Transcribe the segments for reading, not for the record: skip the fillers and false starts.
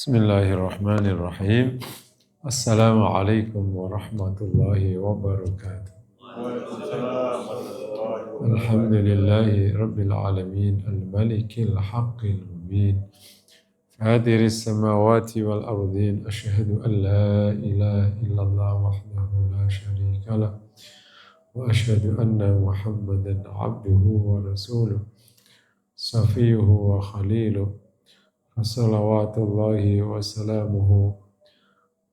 Bismillahirrahmanirrahim. Assalamualaikum warahmatullahi wabarakatuh. Alhamdulillahi rabbil alamin al-malikil haqqil mubin. Fadiris samawati wal ardin. Asyhadu an la ilaha illallah wahdahu la syarika lah. Wa asyhadu anna Muhammadan abduhu wa rasuluh. Safiyuhu wa khaliluh. Salawatullahi wa salamuhu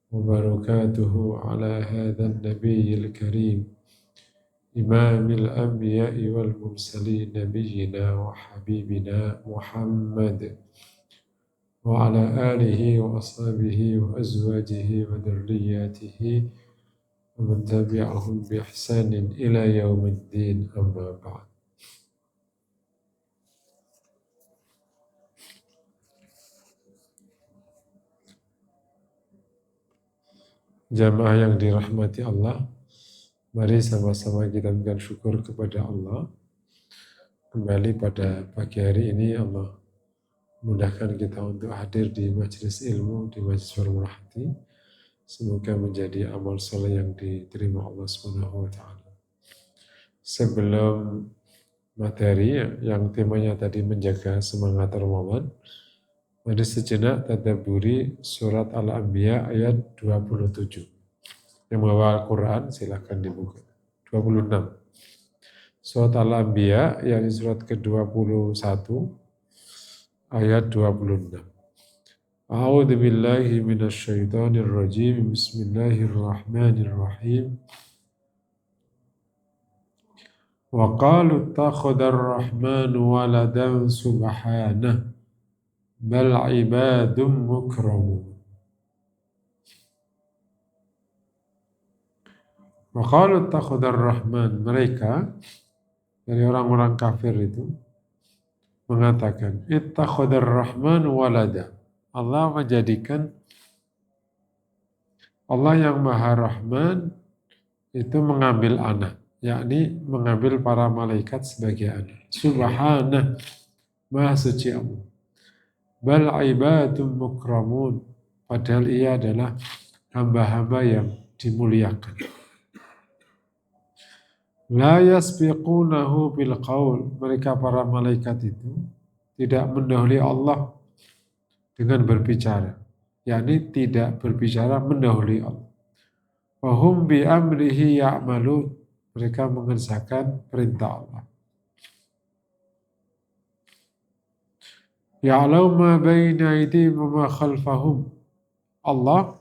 wa barakatuhu ala hadha an-nabiyil karim imamil anbiya'i wal mursalin nabiyyina wa habibina Muhammad wa ala alihi wa ashabihi wa azwajihi wa dhurriyyatihi wa man tabi'ahum bi ihsanin ila yaumiddin, amma ba'd. Jamaah yang dirahmati Allah, mari sama-sama kita berikan syukur kepada Allah. Kembali pada pagi hari ini Allah mudahkan kita untuk hadir di majelis ilmu, di majelis Warahmah Hati. Semoga menjadi amal soleh yang diterima Allah Subhanahu wa Ta'ala. Sebelum materi yang temanya tadi menjaga semangat Ramadan, mari sejenak tadabburi surat Al-Anbiya ayat 27. Yang membawa Al-Quran silakan dibuka. 26. Surat Al-Anbiya yakni surat ke-21 ayat 26. A'udzu billahi minasyaitonir rajim. Bismillahirrahmanirrahim. Wa qalu ittakhadar rahmanu waladan subhanahu bal ibadum mukramun. Wa qalu ittakhadar rahman, mereka dari orang-orang kafir itu mengatakan ittakhadar rahman walada. Allah menjadikan Allah yang Maha Rahman itu mengambil anak, yakni mengambil para malaikat sebagai anak. Subhanah, Maha Suci Allah. Bal ibadum mukramun, padahal ia adalah hamba-hamba yang dimuliakan. La yasbiqunahu bil qaul, mereka para malaikat itu tidak mendahului Allah dengan berbicara, yakni tidak berbicara mendahului Allah. Wa hum bi amrihi ya'malun, mereka mengerjakan perintah Allah. Ya'lamu ma baina aydihim wa ma khalfahum. Allah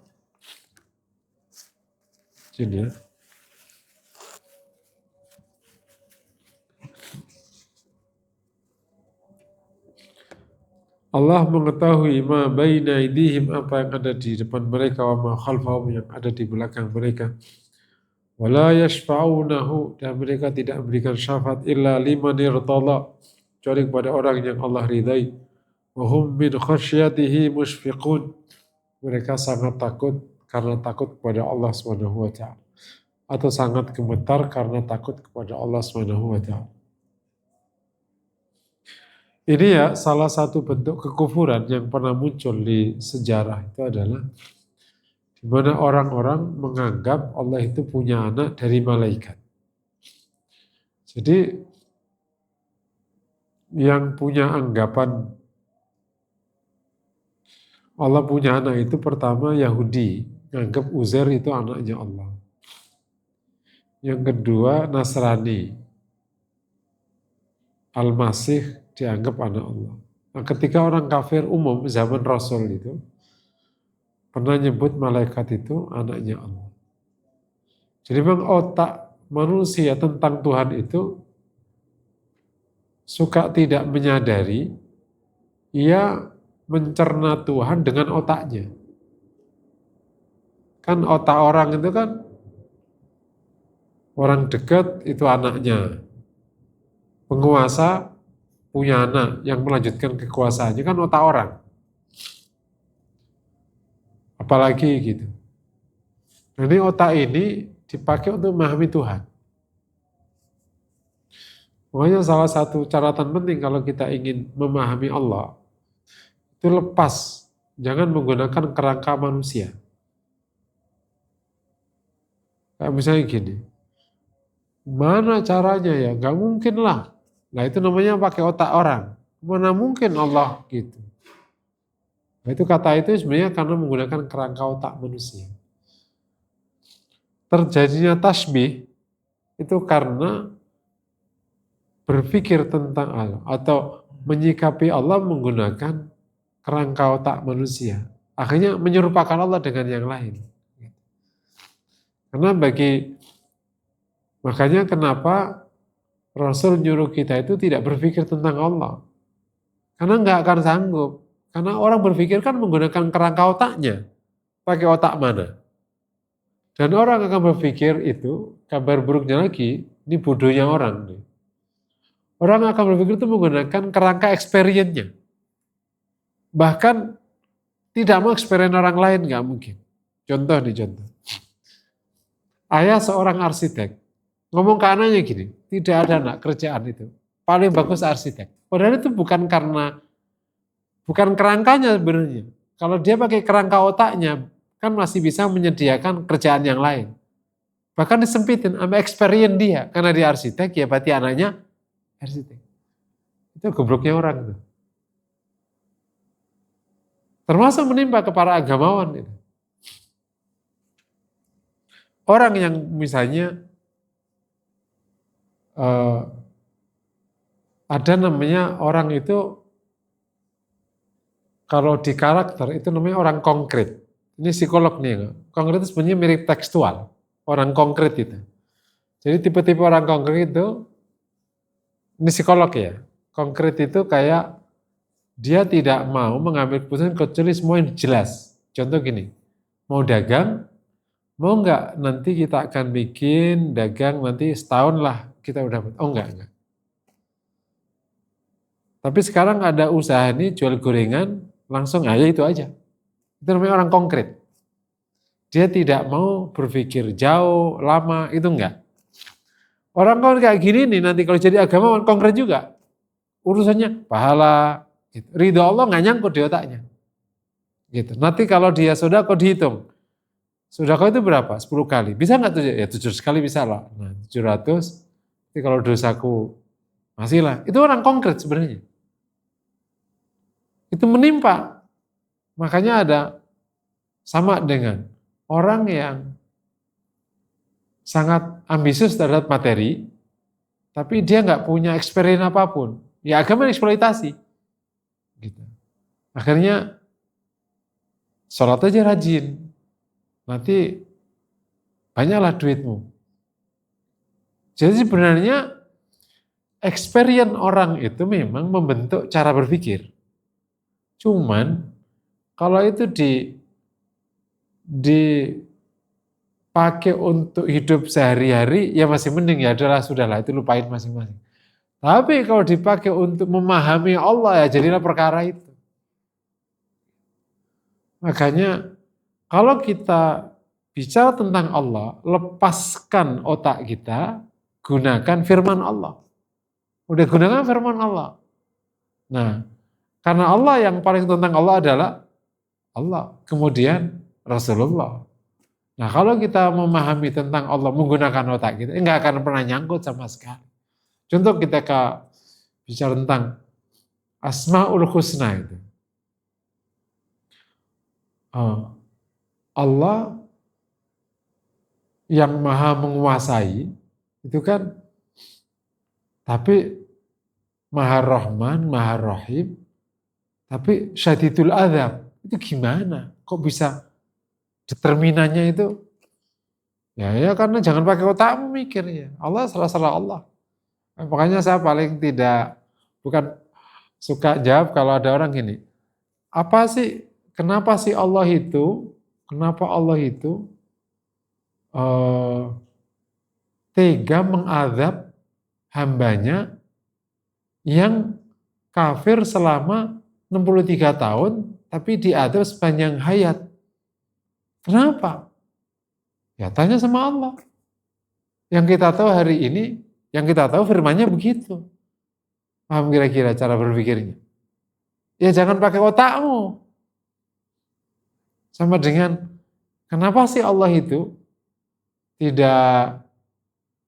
sini ya. Allah mengetahui ma baina aydihim, apa yang ada di depan mereka, wa ma khalfahum, yang ada di belakang mereka. Wala yashfa'unahu, dan mereka tidak memberikan syafaat illa liman irtadha, kecuali kepada orang yang Allah ridai. Wahum min khasyatihi mushfiqun, mereka sangat takut karena takut kepada Allah Subhanahu wa Ta'ala, atau sangat gemetar karena takut kepada Allah Subhanahu wa Ta'ala. Ini ya salah satu bentuk kekufuran yang pernah muncul di sejarah, itu adalah di mana orang-orang menganggap Allah itu punya anak dari malaikat. Jadi yang punya anggapan Allah punya anak itu pertama Yahudi, menganggap Uzair itu anaknya Allah. Yang kedua Nasrani, Al-Masih dianggap anak Allah. Nah, ketika orang kafir umum zaman Rasul itu pernah nyebut malaikat itu anaknya Allah. Jadi memang otak manusia tentang Tuhan itu suka tidak menyadari ia mencerna Tuhan dengan otaknya. Kan otak orang itu kan orang dekat itu anaknya. Penguasa punya anak yang melanjutkan kekuasaannya, kan otak orang. Apalagi gitu. Nah, ini otak ini dipakai untuk memahami Tuhan. Makanya salah satu catatan penting kalau kita ingin memahami Allah, itu lepas jangan menggunakan kerangka manusia. Kayak misalnya gini, mana caranya ya? Gak mungkin lah. Nah itu namanya pakai otak orang. Mana mungkin Allah gitu. Nah, itu kata itu sebenarnya karena menggunakan kerangka otak manusia. Terjadinya tasbih itu karena berpikir tentang Allah atau menyikapi Allah menggunakan kerangka otak manusia. Akhirnya menyerupakan Allah dengan yang lain. Karena makanya kenapa Rasul nyuruh kita itu tidak berpikir tentang Allah. Karena nggak akan sanggup. Karena orang berpikir kan menggunakan kerangka otaknya. Pakai otak mana? Dan orang akan berpikir itu, kabar buruknya lagi, ini bodohnya orang. Orang akan berpikir itu menggunakan kerangka experience-nya. Bahkan tidak mau experience orang lain, nggak mungkin. Contoh nih, contoh. Ayah seorang arsitek, ngomong ke anaknya gini, tidak ada nak kerjaan itu. Paling bagus arsitek. Padahal itu bukan kerangkanya sebenarnya. Kalau dia pakai kerangka otaknya, kan masih bisa menyediakan kerjaan yang lain. Bahkan disempitin sama experience dia. Karena dia arsitek, ya berarti anaknya arsitek. Itu gobloknya orang itu. Termasuk menimpa ke para agamawan itu. Orang yang misalnya ada namanya orang itu kalau di karakter itu namanya orang konkret. Ini psikolog nih. Konkret itu sebenarnya mirip tekstual. Orang konkret itu. Jadi tipe-tipe orang konkret itu, ini psikolog ya. Konkret itu kayak dia tidak mau mengambil keputusan kecuali semua yang jelas. Contoh gini, mau dagang, mau enggak nanti kita akan bikin dagang nanti setahun lah kita udah, oh enggak. Tapi sekarang ada usaha nih jual gorengan, langsung aja itu aja. Itu namanya orang konkret. Dia tidak mau berpikir jauh, lama, itu enggak. Orang kayak gini nih nanti kalau jadi agama konkret juga. Urusannya pahala, gitu. Ridho Allah nggak nyangkut di otaknya. Gitu. Nanti kalau dia sodako dihitung. Sodako itu berapa? 10 kali. Bisa nggak tuh? Ya 700 kali bisa lah. Nah 700, tapi kalau dosaku masih lah. Itu orang konkret sebenarnya. Itu menimpa. Makanya ada sama dengan orang yang sangat ambisius terhadap materi, tapi dia nggak punya experience apapun. Ya agama eksploitasi. Gitu. Akhirnya sholat aja rajin, nanti banyaklah duitmu. Jadi sebenarnya experience orang itu memang membentuk cara berpikir. Cuman kalau itu dipakai untuk hidup sehari-hari, ya masih mending ya adalah sudahlah itu lupain masing-masing. Tapi kalau dipakai untuk memahami Allah ya jadilah perkara itu. Makanya kalau kita bicara tentang Allah, lepaskan otak kita, gunakan firman Allah. Udah gunakan firman Allah. Nah, karena Allah yang paling tentang Allah adalah Allah. Kemudian Rasulullah. Nah, kalau kita memahami tentang Allah menggunakan otak kita, enggak akan pernah nyangkut sama sekali. Contoh kita bicara tentang Asmaul Husna itu. Allah yang maha menguasai, itu kan, tapi maha rahman, maha rahim, tapi syadidul adzab, itu gimana? Kok bisa determinannya itu? Ya karena jangan pakai otakmu mikirnya. Allah salah Allah. Makanya saya paling bukan suka jawab kalau ada orang gini, kenapa sih Allah itu tega mengadab hambanya yang kafir selama 63 tahun, tapi diadab sepanjang hayat. Kenapa? Ya tanya sama Allah. Yang kita tahu hari ini, yang kita tahu firmannya begitu. Paham kira-kira cara berpikirnya? Ya jangan pakai otakmu. Sama dengan kenapa sih Allah itu tidak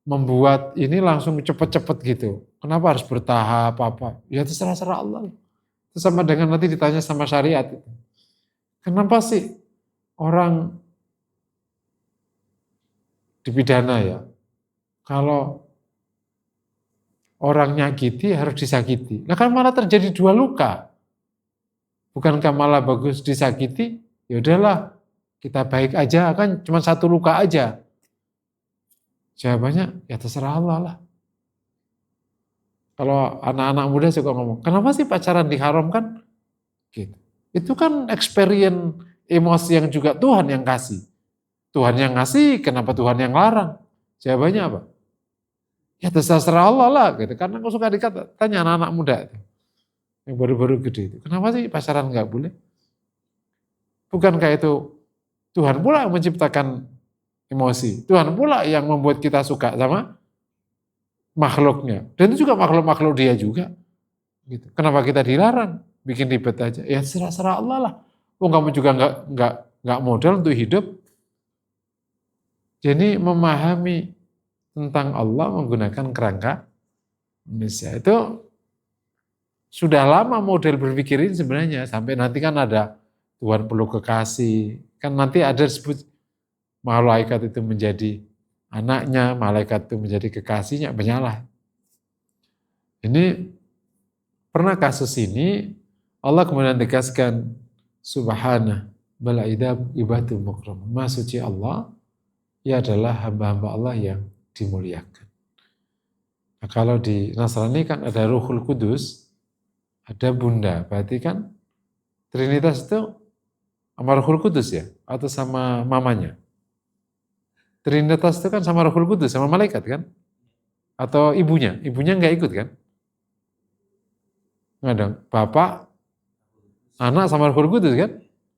membuat ini langsung cepet-cepet gitu. Kenapa harus bertahap apa? Ya terserah Allah. Itu sama dengan nanti ditanya sama syariat itu. Kenapa sih orang dipidana ya? Kalau orang nyakiti harus disakiti. Nah kan malah terjadi dua luka. Bukankah malah bagus disakiti? Ya udahlah, kita baik aja, kan cuma satu luka aja. Jawabannya ya terserah Allah lah. Kalau anak-anak muda suka ngomong, kenapa sih pacaran diharamkan? Gitu. Itu kan experience emosi yang juga Tuhan yang kasih. Tuhan yang ngasih, kenapa Tuhan yang larang? Jawabannya apa? Ya terserah Allah lah, gitu. Karena aku suka tanya anak-anak muda itu, yang baru-baru gede itu, kenapa sih pacaran nggak boleh? Bukankah itu Tuhan pula yang menciptakan emosi, Tuhan pula yang membuat kita suka sama makhluknya, dan itu juga makhluk-makhluk dia juga. Gitu. Kenapa kita dilarang? Bikin ribet aja. Ya serah Allah lah. Oh kamu juga nggak modal untuk hidup. Jadi memahami tentang Allah menggunakan kerangka Indonesia itu sudah lama model berpikir ini sebenarnya, sampai nanti kan ada Tuhan perlu kekasih, kan nanti ada disebut malaikat itu menjadi anaknya, malaikat itu menjadi kekasihnya, banyak. Ini pernah kasus ini Allah kemudian tegaskan subhanah bala ibadu mukram. Maha suci Allah, ia adalah hamba-hamba Allah yang dimuliakan. Nah, kalau di Nasrani kan ada Ruhul Kudus, ada Bunda, berarti kan Trinitas itu sama Ruhul Kudus ya, atau sama mamanya. Trinitas itu kan sama Ruhul Kudus, sama malaikat kan? Atau ibunya nggak ikut kan? Nggak dong, bapak, anak sama Ruhul Kudus kan?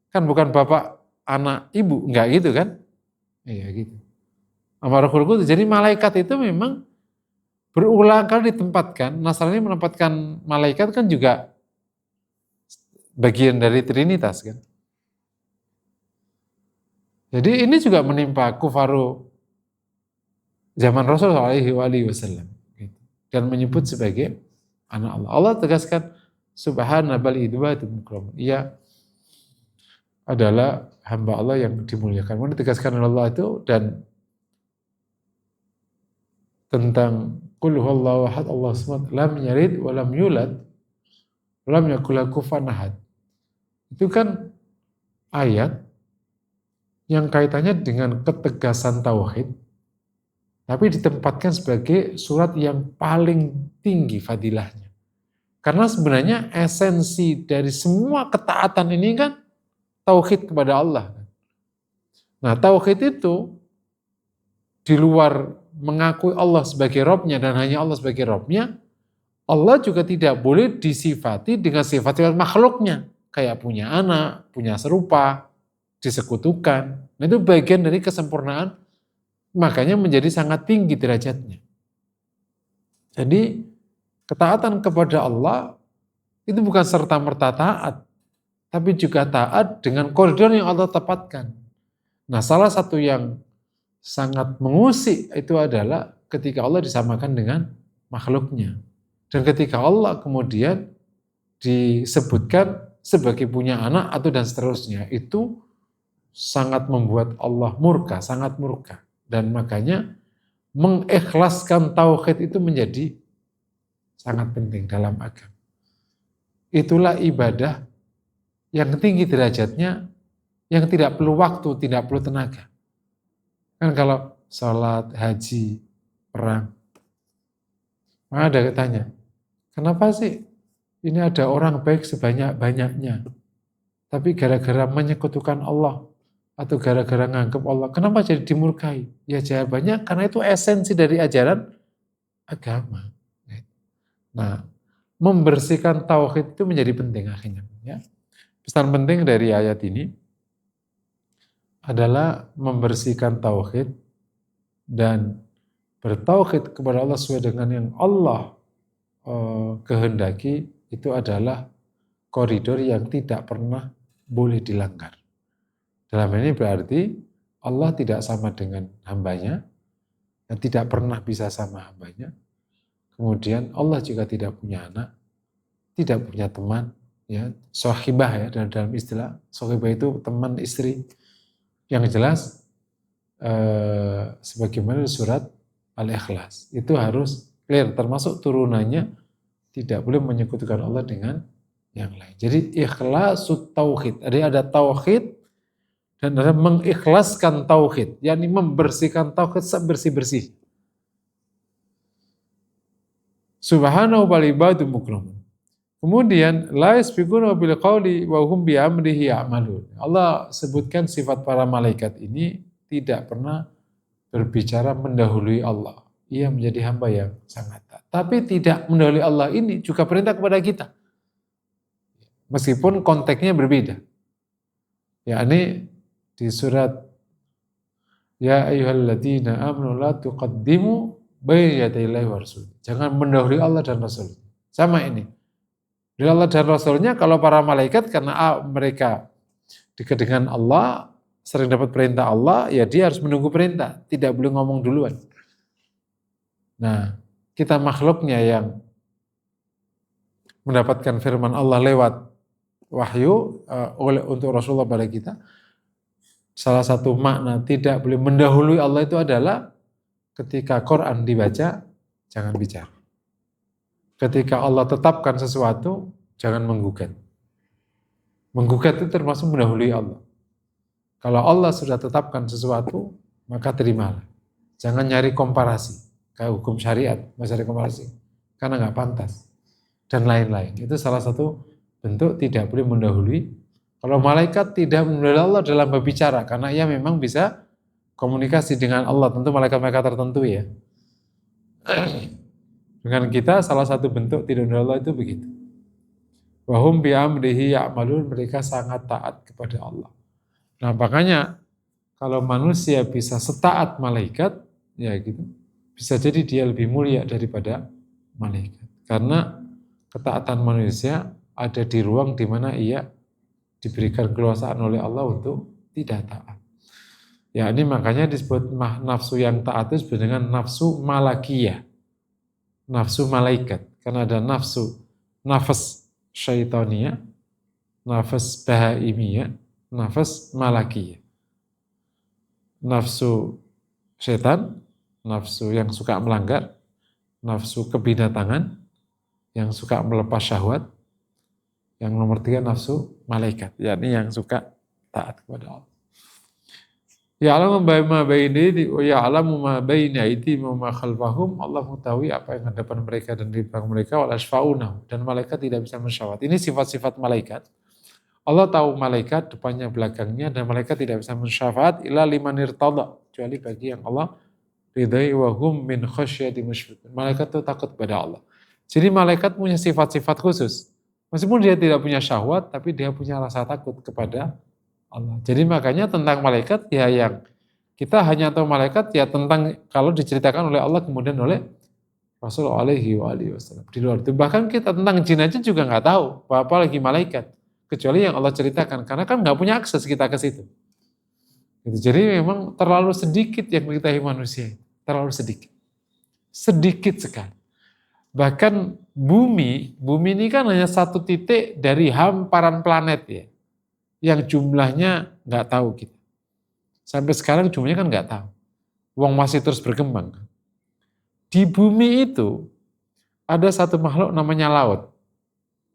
Kan bukan bapak, anak, ibu, nggak gitu kan? Iya gitu. Sama Ruhul Kudus, jadi malaikat itu memang berulang kali ditempatkan. Nasrani menempatkan malaikat kan juga bagian dari Trinitas kan. Jadi ini juga menimpa kufaru zaman Rasul SAW gitu. Dan menyebut sebagai anak Allah. Allah tegaskan subhana bal ibadu mukram. Ia adalah hamba Allah yang dimuliakan. Ini ditegaskan oleh Allah itu, dan tentang qul huwallahu ahad, Allah SWT lam yalid wa lam yulad wa lam yakul lahu kufuwan ahad. Itu kan ayat yang kaitannya dengan ketegasan tauhid, tapi ditempatkan sebagai surat yang paling tinggi fadilahnya. Karena sebenarnya esensi dari semua ketaatan ini kan tauhid kepada Allah. Nah, tauhid itu di luar mengakui Allah sebagai Robnya dan hanya Allah sebagai Robnya, Allah juga tidak boleh disifati dengan sifat makhluknya, kayak punya anak, punya serupa, disekutukan. Nah, itu bagian dari kesempurnaan, makanya menjadi sangat tinggi derajatnya. Jadi ketaatan kepada Allah itu bukan serta-merta taat, tapi juga taat dengan koridor yang Allah tepatkan. Nah, salah satu yang sangat mengusik itu adalah ketika Allah disamakan dengan makhluknya. Dan ketika Allah kemudian disebutkan sebagai punya anak atau dan seterusnya, itu sangat membuat Allah murka, sangat murka. Dan makanya mengikhlaskan tauhid itu menjadi sangat penting dalam agama. Itulah ibadah yang tinggi derajatnya, yang tidak perlu waktu, tidak perlu tenaga. Kan kalau sholat, haji, perang, maka ada tanya, kenapa sih ini ada orang baik sebanyak-banyaknya, tapi gara-gara menyekutukan Allah, atau gara-gara nganggap Allah, kenapa jadi dimurkai? Ya jawabannya karena itu esensi dari ajaran agama. Nah, membersihkan tauhid itu menjadi penting akhirnya. Ya. Pesan penting dari ayat ini adalah membersihkan tauhid dan bertauhid kepada Allah sesuai dengan yang Allah kehendaki, itu adalah koridor yang tidak pernah boleh dilanggar. Dalam ini berarti Allah tidak sama dengan hambanya, dan tidak pernah bisa sama hambanya. Kemudian Allah juga tidak punya anak, tidak punya teman, ya, sohibah ya, dalam istilah sohibah itu teman istri. Yang jelas sebagaimana surat Al-Ikhlas itu harus clear, termasuk turunannya tidak boleh menyekutukan Allah dengan yang lain. Jadi ikhlasul tauhid, ada tauhid dan ada mengikhlaskan tauhid, yakni membersihkan tauhid sebersih-bersih. Subhanahu wal ibadu mukramun. Kemudian la yasbiquna bil qawli wa hum bi amrihi ya'malun. Allah sebutkan sifat para malaikat ini tidak pernah berbicara mendahului Allah. Ia menjadi hamba yang sangat taat. Tapi tidak mendahului Allah ini juga perintah kepada kita. Meskipun konteksnya berbeda. Yakni di surat Ya ayyuhalladzina amanu la tuqaddimu baina yadayillahi wa rasul. Jangan mendahului Allah dan Rasul. Sama ini. Dari Allah dan Rasulnya, kalau para malaikat karena mereka dekat dengan Allah, sering dapat perintah Allah, ya dia harus menunggu perintah, tidak boleh ngomong duluan. Nah, kita makhluknya yang mendapatkan firman Allah lewat wahyu untuk Rasulullah pada kita, salah satu makna tidak boleh mendahului Allah itu adalah ketika Quran dibaca, jangan bicara. Ketika Allah tetapkan sesuatu, jangan menggugat. Menggugat itu termasuk mendahului Allah. Kalau Allah sudah tetapkan sesuatu, maka terimalah. Jangan nyari komparasi, kayak hukum syariat, cari komparasi, karena nggak pantas. Dan lain-lain. Itu salah satu bentuk tidak boleh mendahului. Kalau malaikat tidak mendahului Allah dalam berbicara, karena ia memang bisa komunikasi dengan Allah, tentu malaikat-malaikat tertentu ya. Dengan kita salah satu bentuk tidak mendahului Allah itu begitu. Wahum bi amrihi ya'malun, mereka sangat taat kepada Allah. Nah, makanya kalau manusia bisa setaat malaikat, ya gitu, bisa jadi dia lebih mulia daripada malaikat. Karena ketaatan manusia ada di ruang di mana ia diberikan kekuasaan oleh Allah untuk tidak taat. Ya, ini makanya disebut nafsu yang taat itu disebut dengan nafsu malakiyah. Nafsu malaikat, karena ada nafas syaitania, nafas bahaimiyah, nafas malakiyah. Nafsu setan, nafsu yang suka melanggar, nafsu kebinatangan, yang suka melepas syahwat, yang nomor 3 nafsu malaikat, yakni yang suka taat kepada Allah. Ya'lamu ma baina aydihim wa ma khalfahum. Allah mengetahui apa yang ada depan mereka dan di belakang mereka, wala yashfa'una, dan malaikat tidak bisa mensyafaat. Ini sifat-sifat malaikat. Allah tahu malaikat depannya belakangnya, dan malaikat tidak bisa mensyafaat illa liman irtada, kecuali bagi yang Allah ridai, wa hum min khasyati musyfiqun. Malaikat itu takut kepada Allah. Jadi malaikat punya sifat-sifat khusus. Meskipun dia tidak punya syahwat, tapi dia punya rasa takut kepada Allah. Jadi makanya tentang malaikat ya yang kita hanya tahu malaikat ya tentang kalau diceritakan oleh Allah kemudian oleh Rasulullah alaihi wasallam. Di luar itu bahkan kita tentang jin aja juga nggak tahu apa lagi malaikat kecuali yang Allah ceritakan, karena kan nggak punya akses kita ke situ. Jadi memang terlalu sedikit yang mengetahui manusia, terlalu sedikit sekali. Bahkan bumi ini kan hanya satu titik dari hamparan planet ya, yang jumlahnya nggak tahu kita. Sampai sekarang jumlahnya kan nggak tahu. Wong masih terus berkembang. Di bumi itu ada satu makhluk namanya laut.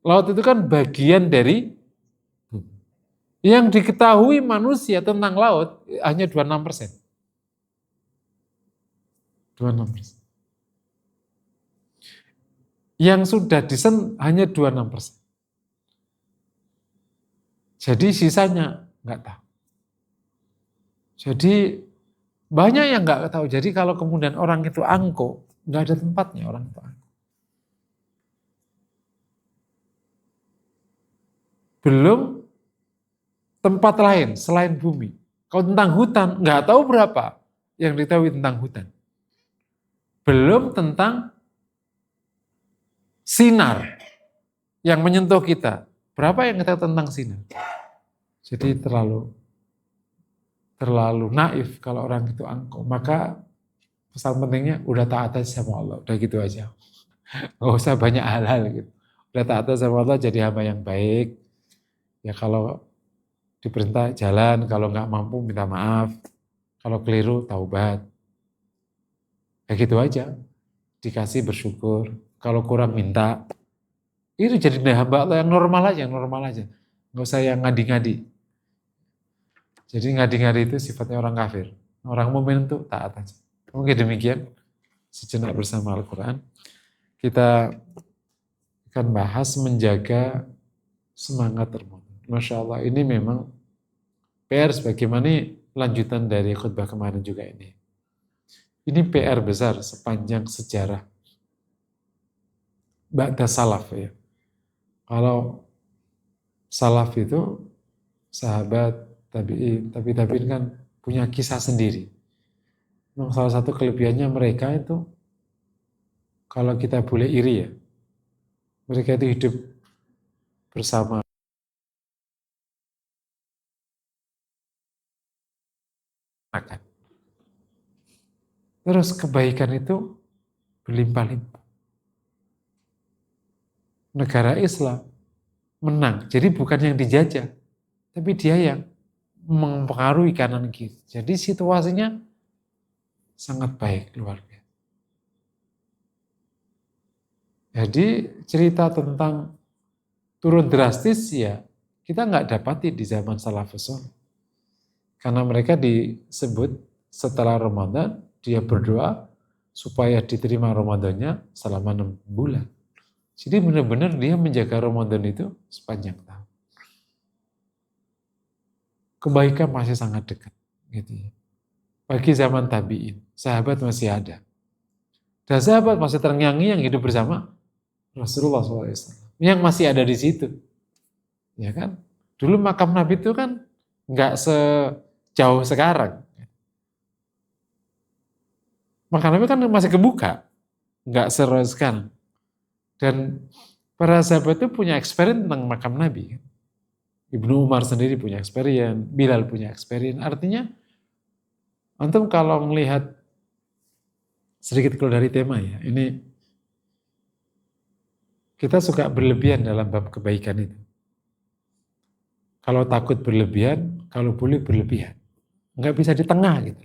Laut itu kan bagian dari bumi. Yang diketahui manusia tentang laut hanya 26%. 26%. Yang sudah hanya 26%. Jadi sisanya nggak tahu. Jadi banyak yang nggak tahu. Jadi kalau kemudian orang itu angkuh, nggak ada tempatnya orang itu angkuh. Belum tempat lain selain bumi. Kalau tentang hutan, nggak tahu berapa yang diketahui tentang hutan. Belum tentang sinar yang menyentuh kita. Berapa yang kita tahu tentang sinar? Jadi terlalu terlalu naif kalau orang itu angkuh, maka pesan pentingnya udah taat aja sama Allah, udah gitu aja. Nggak usah banyak hal-hal gitu. Udah taat aja sama Allah, jadi hamba yang baik. Ya kalau diperintah jalan, kalau nggak mampu minta maaf, kalau keliru taubat. Ya gitu aja. Dikasih bersyukur, kalau kurang minta. Itu jadi hamba Allah yang normal aja, normal aja. Nggak usah yang ngadi-ngadi. Jadi ngadi-ngadi itu sifatnya orang kafir. Orang mukmin itu taat aja. Mungkin demikian sejenak bersama Al-Quran. Kita akan bahas menjaga semangat Ramadan. Masya Allah, ini memang PR sebagaimana lanjutan dari khutbah kemarin juga ini. Ini PR besar sepanjang sejarah ba'da salaf ya. Kalau salaf itu sahabat, tabi'in, tapi tabi'in kan punya kisah sendiri. Memang salah satu kelebihannya mereka itu, kalau kita boleh iri ya, mereka itu hidup bersama. Makan. Terus kebaikan itu berlimpah-limpah. Negara Islam menang, jadi bukan yang dijajah, tapi dia yang mempengaruhi kanan kiri. Jadi situasinya sangat baik, luar biasa. Jadi cerita tentang turun drastis ya kita nggak dapati di zaman salafus saleh. Karena mereka disebut setelah Ramadan dia berdoa supaya diterima Ramadannya selama 6 bulan. Jadi benar-benar dia menjaga Ramadan itu sepanjang tahun. Kebaikan masih sangat dekat, gitu ya. Bagi zaman tabi'in, sahabat masih ada. Dan sahabat masih terngiang-ngiang hidup bersama Rasulullah SAW. Yang masih ada di situ. Ya kan? Dulu makam Nabi itu kan nggak sejauh sekarang. Makam Nabi kan masih kebuka. Nggak seru sekarang. Dan para sahabat itu punya experience tentang makam Nabi. Ibnu Umar sendiri punya experience, Bilal punya experience. Artinya, antum kalau melihat sedikit keluar dari tema ya, ini kita suka berlebihan dalam bab kebaikan itu. Kalau takut berlebihan, kalau boleh berlebihan. Nggak bisa di tengah gitu.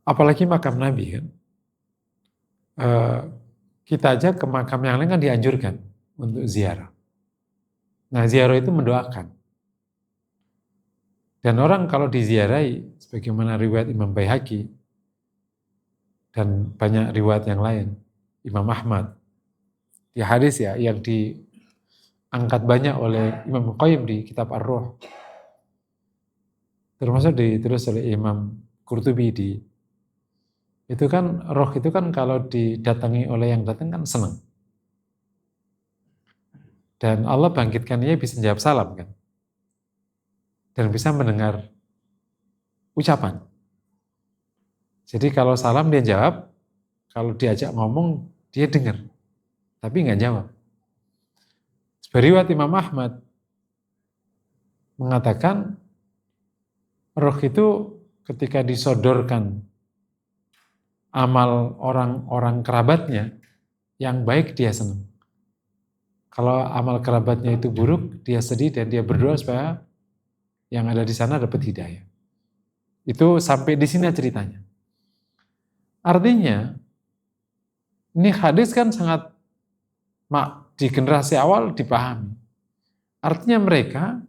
Apalagi makam Nabi kan. Kita aja ke makam yang lain kan dianjurkan untuk ziarah. Nah ziarah itu mendoakan. Dan orang kalau diziarahi, sebagaimana riwayat Imam Baihaqi, dan banyak riwayat yang lain, Imam Ahmad, di hadis ya, yang diangkat banyak oleh Imam Qayyim di kitab Ar-Ruh, termasuk ditulis oleh Imam Qurtubi itu kan roh itu kan kalau didatangi oleh yang datang kan senang. Dan Allah bangkitkan dia bisa jawab salam kan. Dan bisa mendengar ucapan. Jadi kalau salam dia jawab, kalau diajak ngomong dia dengar. Tapi nggak jawab. Riwayat Imam Ahmad mengatakan roh itu ketika disodorkan amal orang-orang kerabatnya yang baik dia senang. Kalau amal kerabatnya itu buruk, dia sedih dan dia berdoa supaya yang ada di sana dapat hidayah. Itu sampai di sini ceritanya. Artinya, ini hadis kan sangat di generasi awal dipahami. Artinya mereka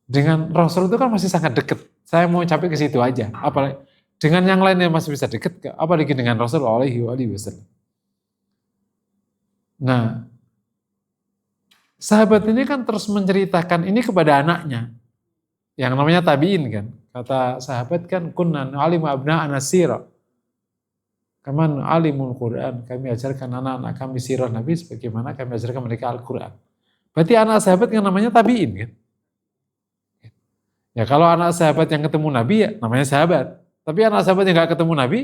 dengan Rasul itu kan masih sangat dekat. Saya mau capai ke situ aja. Apalagi dengan yang lainnya masih bisa dekat, apalagi dengan Rasul Alaihi Wasallam. Nah, sahabat ini kan terus menceritakan ini kepada anaknya, yang namanya tabiin kan. Kata sahabat kan, kunna alim abna anasira. Kaman alimul Quran, kami ajarkan anak-anak kami sirah Nabi sebagaimana kami ajarkan mereka Al-Quran. Berarti anak sahabat yang namanya tabiin kan. Ya kalau anak sahabat yang ketemu Nabi ya namanya sahabat. Tapi anak sahabat yang gak ketemu Nabi,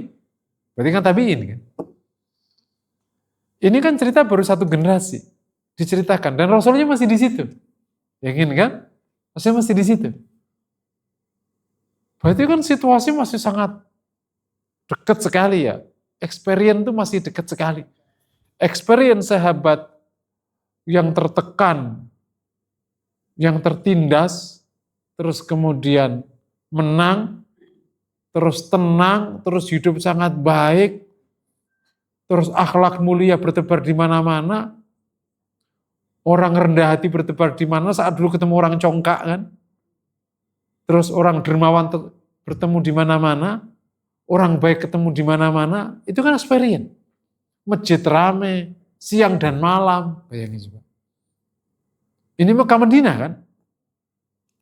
berarti kan tabiin kan. Ini kan cerita baru satu generasi diceritakan dan Rasulnya masih di situ. Yakin kan? Saya masih di situ. Berarti kan situasi masih sangat dekat sekali ya. Experience itu masih dekat sekali. Experience sahabat yang tertekan, yang tertindas, terus kemudian menang, terus tenang, terus hidup sangat baik, terus akhlak mulia bertebar di mana-mana, orang rendah hati bertebar di mana saat dulu ketemu orang congkak kan, terus orang dermawan bertemu di mana-mana, orang baik ketemu di mana-mana, itu kan experience. Masjid rame, siang dan malam, bayangin coba. Ini Mekah Madinah kan,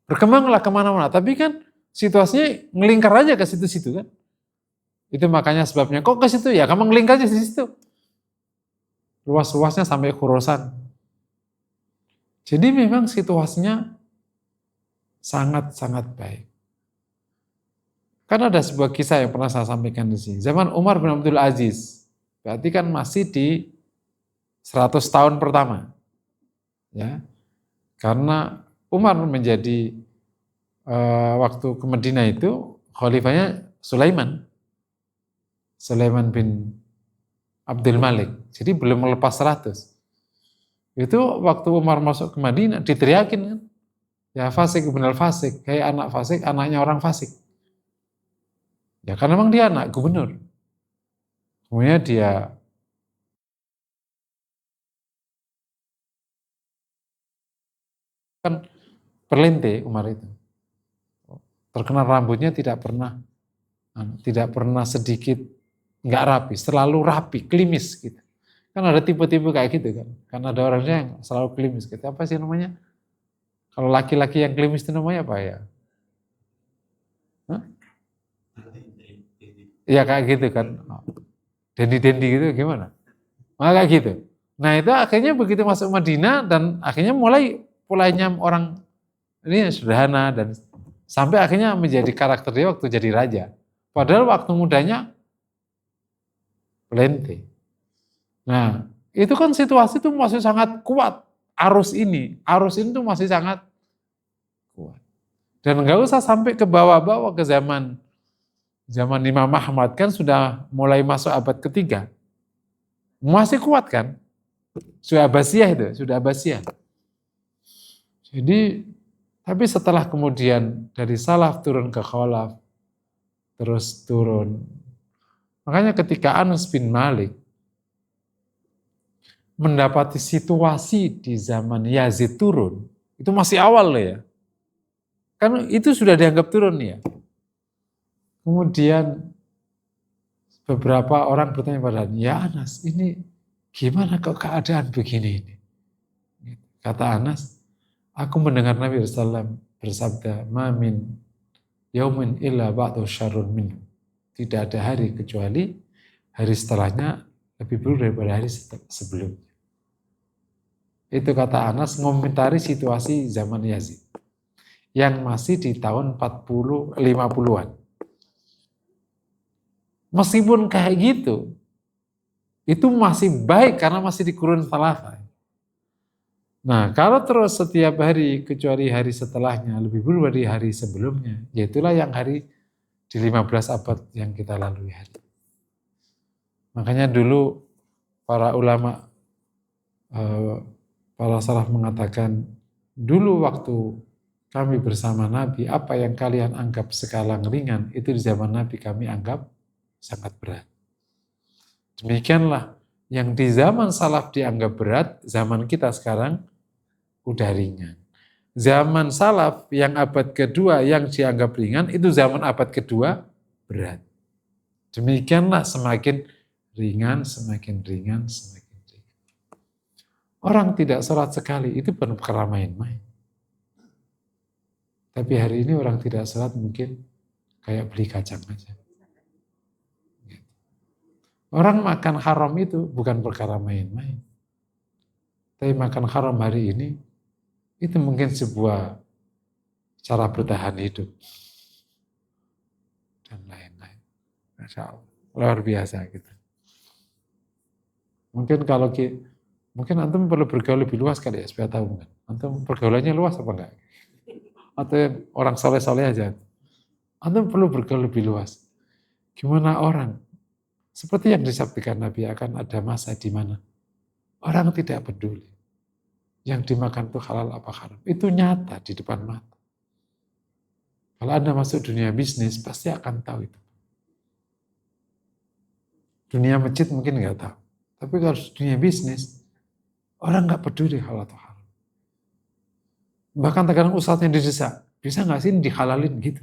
berkembanglah kemana-mana, tapi kan situasinya ngelingkar aja ke situ-situ kan. Itu makanya sebabnya, kok ke situ ya, kamu ngelingkar aja di situ. Luas-luasnya sampai Khurasan. Jadi memang situasinya sangat-sangat baik. Kan ada sebuah kisah yang pernah saya sampaikan di sini. Zaman Umar bin Abdul Aziz, berarti kan masih di 100 tahun pertama. Ya. Karena Umar menjadi waktu ke Madinah itu khalifahnya Sulaiman bin Abdul Malik. Jadi belum melepas 100. Itu waktu Umar masuk ke Madinah diteriakin kan. Ya fasik benar fasik, kayak anak fasik, anaknya orang fasik. Ya karena memang dia anak gubernur. Kemudian dia kan perlente Umar itu. Terkenal rambutnya tidak pernah sedikit nggak rapi, selalu rapi, klimis gitu. Kan ada tipe-tipe kayak gitu kan. Kan ada orangnya yang selalu klimis gitu. Apa sih namanya? Kalau laki-laki yang klimis itu namanya apa ya? Hah? Ya kayak gitu kan. Dendi-dendi gitu gimana? Kayak gitu. Nah itu akhirnya begitu masuk Madinah dan akhirnya mulai polanya orang ini sederhana dan sampai akhirnya menjadi karakter dia waktu jadi raja. Padahal waktu mudanya pelente. Nah itu kan situasi itu masih sangat kuat. Arus ini tuh masih sangat kuat. Dan nggak usah sampai ke bawah-bawah ke zaman Imam Ahmad kan sudah mulai masuk abad ketiga. Masih kuat kan? Sudah Abbasiyah. Jadi, tapi setelah kemudian dari salaf turun ke khalaf, terus turun. Makanya ketika Anas bin Malik mendapati situasi di zaman Yazid turun, itu masih awal loh ya. Kan itu sudah dianggap turun ya. Kemudian beberapa orang bertanya pada ya Anas, ini gimana kok keadaan begini ini? Kata Anas, aku mendengar Nabi SAW bersabda, "Mamin yaumin illa ba'du syarrun minhu." Tidak ada hari kecuali hari setelahnya lebih buruk daripada hari sebelumnya. Itu kata Anas ngomentari situasi zaman Yazid yang masih di tahun 40 50-an. Meskipun kayak gitu, itu masih baik karena masih di kurun salafah. Nah, kalau terus setiap hari kecuali hari setelahnya lebih buruk dari hari sebelumnya, yaitulah yang hari di 15 abad yang kita lalui hari. Makanya dulu para ulama, para salaf mengatakan, dulu waktu kami bersama Nabi, apa yang kalian anggap sekarang ringan, itu di zaman Nabi kami anggap sangat berat. Demikianlah, yang di zaman salaf dianggap berat, zaman kita sekarang udah ringan. Zaman salaf yang abad kedua yang dianggap ringan, itu zaman abad kedua berat. Demikianlah semakin ringan, semakin ringan, semakin ringan. Orang tidak sholat sekali, itu bukan perkara main-main. Tapi hari ini orang tidak sholat mungkin kayak beli kacang aja. Orang makan haram itu bukan perkara main-main. Tapi makan haram hari ini, itu mungkin sebuah cara bertahan hidup. Dan lain-lain. Masya Allah. Luar biasa gitu. Mungkin kalau Mungkin antum perlu bergaul lebih luas kali ya supaya tahu kan. Antum pergaulannya luas apa enggak? Atau yang orang soleh-soleh aja. Antum perlu bergaul lebih luas. Gimana orang? Seperti yang disabdakan Nabi akan ada masa di mana orang tidak peduli. Yang dimakan itu halal apa haram. Itu nyata di depan mata. Kalau Anda masuk dunia bisnis, pasti akan tahu itu. Dunia masjid mungkin nggak tahu. Tapi kalau dunia bisnis, orang nggak peduli halal atau haram. Bahkan terkadang ustadznya didesak, bisa nggak sih dihalalin gitu.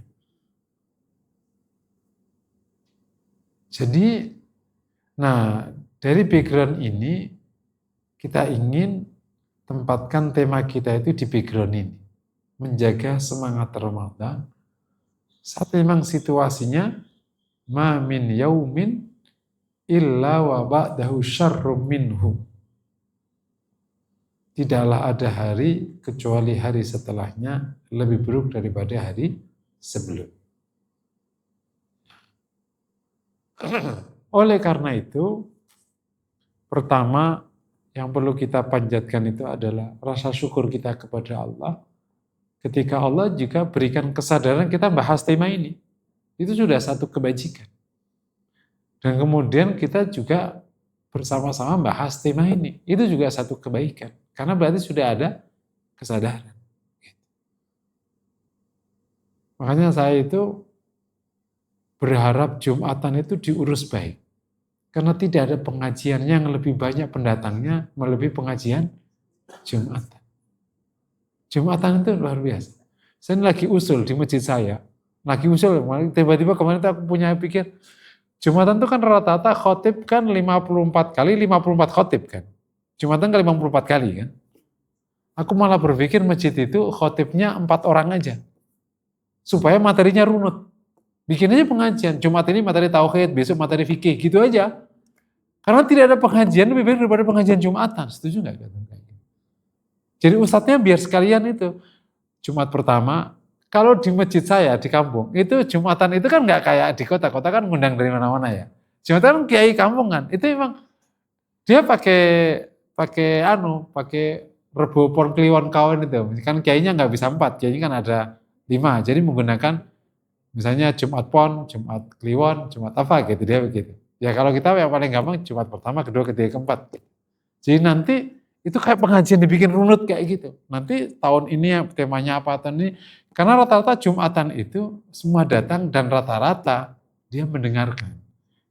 Jadi, nah dari background ini, kita ingin tempatkan tema kita itu di background ini. Menjaga semangat Ramadan, saat memang situasinya, ma min yaumin illa wa ba'dahu syarrum minhu. Tidaklah ada hari kecuali hari setelahnya lebih buruk daripada hari sebelum. Oleh karena itu, pertama yang perlu kita panjatkan itu adalah rasa syukur kita kepada Allah. Ketika Allah juga berikan kesadaran kita bahas tema ini. Itu sudah satu kebajikan. Dan kemudian kita juga bersama-sama bahas tema ini. Itu juga satu kebaikan. Karena berarti sudah ada kesadaran. Makanya saya itu berharap Jumatan itu diurus baik. Karena tidak ada pengajian yang lebih banyak pendatangnya melebihi pengajian Jumatan. Jumatan itu luar biasa. Saya lagi usul di masjid saya. Lagi usul, tiba-tiba kemarin aku punya pikir, Jumatan itu kan rata-rata khotib kan 54 kali, 54 khotib kan. Jumatan kan 54 kali kan. Aku malah berpikir masjid itu khotibnya 4 orang aja. Supaya materinya runut. Bikin aja pengajian. Jumat ini materi tauhid, besok materi fikih, gitu aja. Karena tidak ada pengajian lebih baik daripada pengajian Jumatan. Setuju nggak? Jadi ustadznya biar sekalian itu. Jumat pertama, kalau di masjid saya di kampung, itu Jumatan itu kan nggak kayak di kota. Kota kan ngundang dari mana-mana ya. Jumatan kan kiai kampungan. Itu memang dia pakai rebo pon kliwon kawan itu. Kan kiainya nggak bisa 4, kiainya kan ada 5. Jadi menggunakan misalnya Jumat Pon, Jumat Kliwon, Jumat apa gitu, dia begitu. Ya kalau kita yang paling gampang Jumat pertama, kedua, ketiga, keempat. Jadi nanti itu kayak pengajian dibikin runut kayak gitu. Nanti tahun ini temanya apa, tahun ini. Karena rata-rata Jumatan itu semua datang dan rata-rata dia mendengarkan.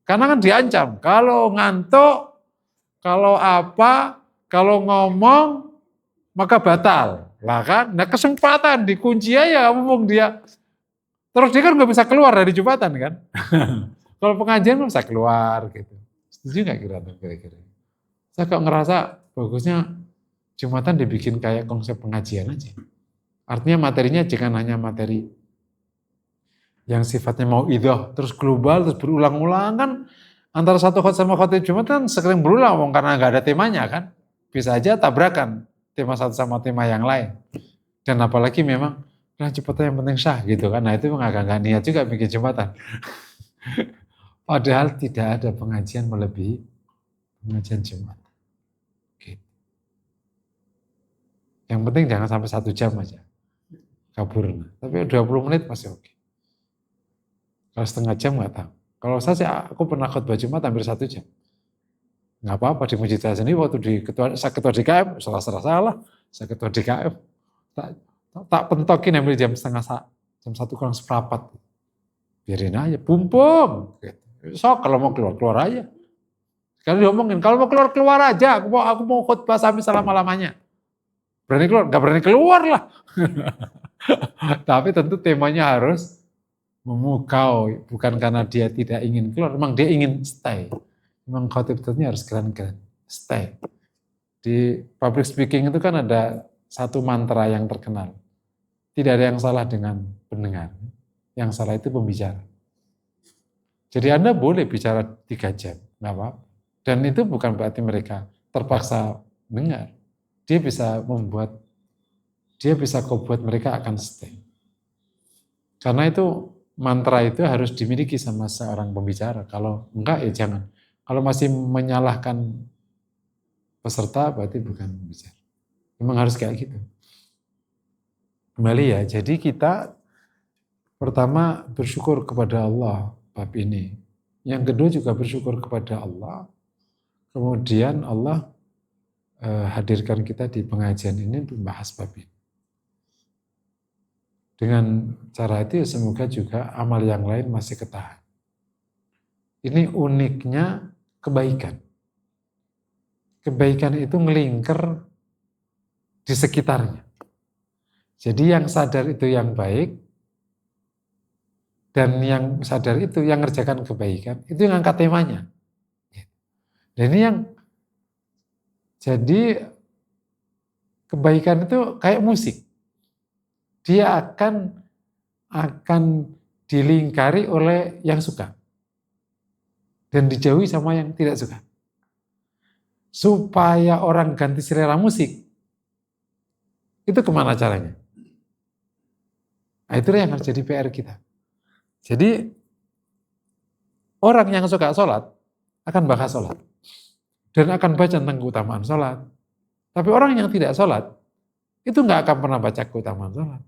Karena kan diancam, kalau ngantuk, kalau apa, kalau ngomong, maka batal. Lah kan, nah kesempatan dikunci aja, ngomong dia. Terus dia kan nggak bisa keluar dari Jumatan kan. Kalau pengajian bisa keluar gitu. Setuju nggak kira-kira? Saya kok ngerasa bagusnya Jumatan dibikin kayak konsep pengajian aja. Artinya materinya jangan hanya materi yang sifatnya mau idoh, terus global, terus berulang-ulang kan. Antara satu khotbah sama khotbah Jumatan sering berulang karena nggak ada temanya kan. Bisa aja tabrakan tema satu sama tema yang lain. Dan apalagi memang nah cepatnya yang penting sah gitu kan. Nah itu agak-agak niat juga bikin Jumatan. Padahal tidak ada pengajian melebihi pengajian Jumat. Gitu. Yang penting jangan sampai 1 jam aja. Kabur. Tapi 20 menit masih oke. Kalau setengah jam nggak tahu. Kalau saya sih, aku pernah khotbah Jumat hampir 1 jam. Nggak apa-apa di masjid saya sendiri waktu saya ketua DKM, salah. Saya ketua DKM. Tak pentokin hampir jam 1 kurang seperempat. Biarin aja, bumbung. Gitu. So kalau mau keluar aja. Sekali diomongin, kalau mau keluar aja. Aku mau khotbah sampai selama-lamanya. Berani keluar? Nggak berani keluar lah. Tapi tentu temanya harus memukau. Bukan karena dia tidak ingin keluar, memang dia ingin stay. Memang khotib-khotibnya harus keren-keren. Stay. Di public speaking itu kan ada satu mantra yang terkenal. Tidak ada yang salah dengan pendengar. Yang salah itu pembicara. Jadi Anda boleh bicara 3 jam, nggak apa-apa. Dan itu bukan berarti mereka terpaksa dengar. Dia bisa kok buat mereka akan stay. Karena itu mantra itu harus dimiliki sama seorang pembicara. Kalau enggak ya jangan. Kalau masih menyalahkan peserta berarti bukan pembicara. Memang harus kayak gitu. Kembali ya, jadi kita pertama bersyukur kepada Allah bab ini. Yang kedua juga bersyukur kepada Allah. Kemudian Allah hadirkan kita di pengajian ini untuk membahas bab ini. Dengan cara itu semoga juga amal yang lain masih ketahan. Ini uniknya kebaikan. Kebaikan itu ngelingker di sekitarnya. Jadi yang sadar itu yang baik, dan yang sadar itu yang ngerjakan kebaikan, itu yang angkat temanya. Dan ini yang jadi kebaikan itu kayak musik. Dia akan dilingkari oleh yang suka dan dijauhi sama yang tidak suka. Supaya orang ganti selera musik, itu kemana caranya? Nah, itulah yang harus jadi PR kita. Jadi orang yang suka sholat akan bahas sholat dan akan baca tentang keutamaan sholat. Tapi orang yang tidak sholat itu nggak akan pernah baca keutamaan sholat.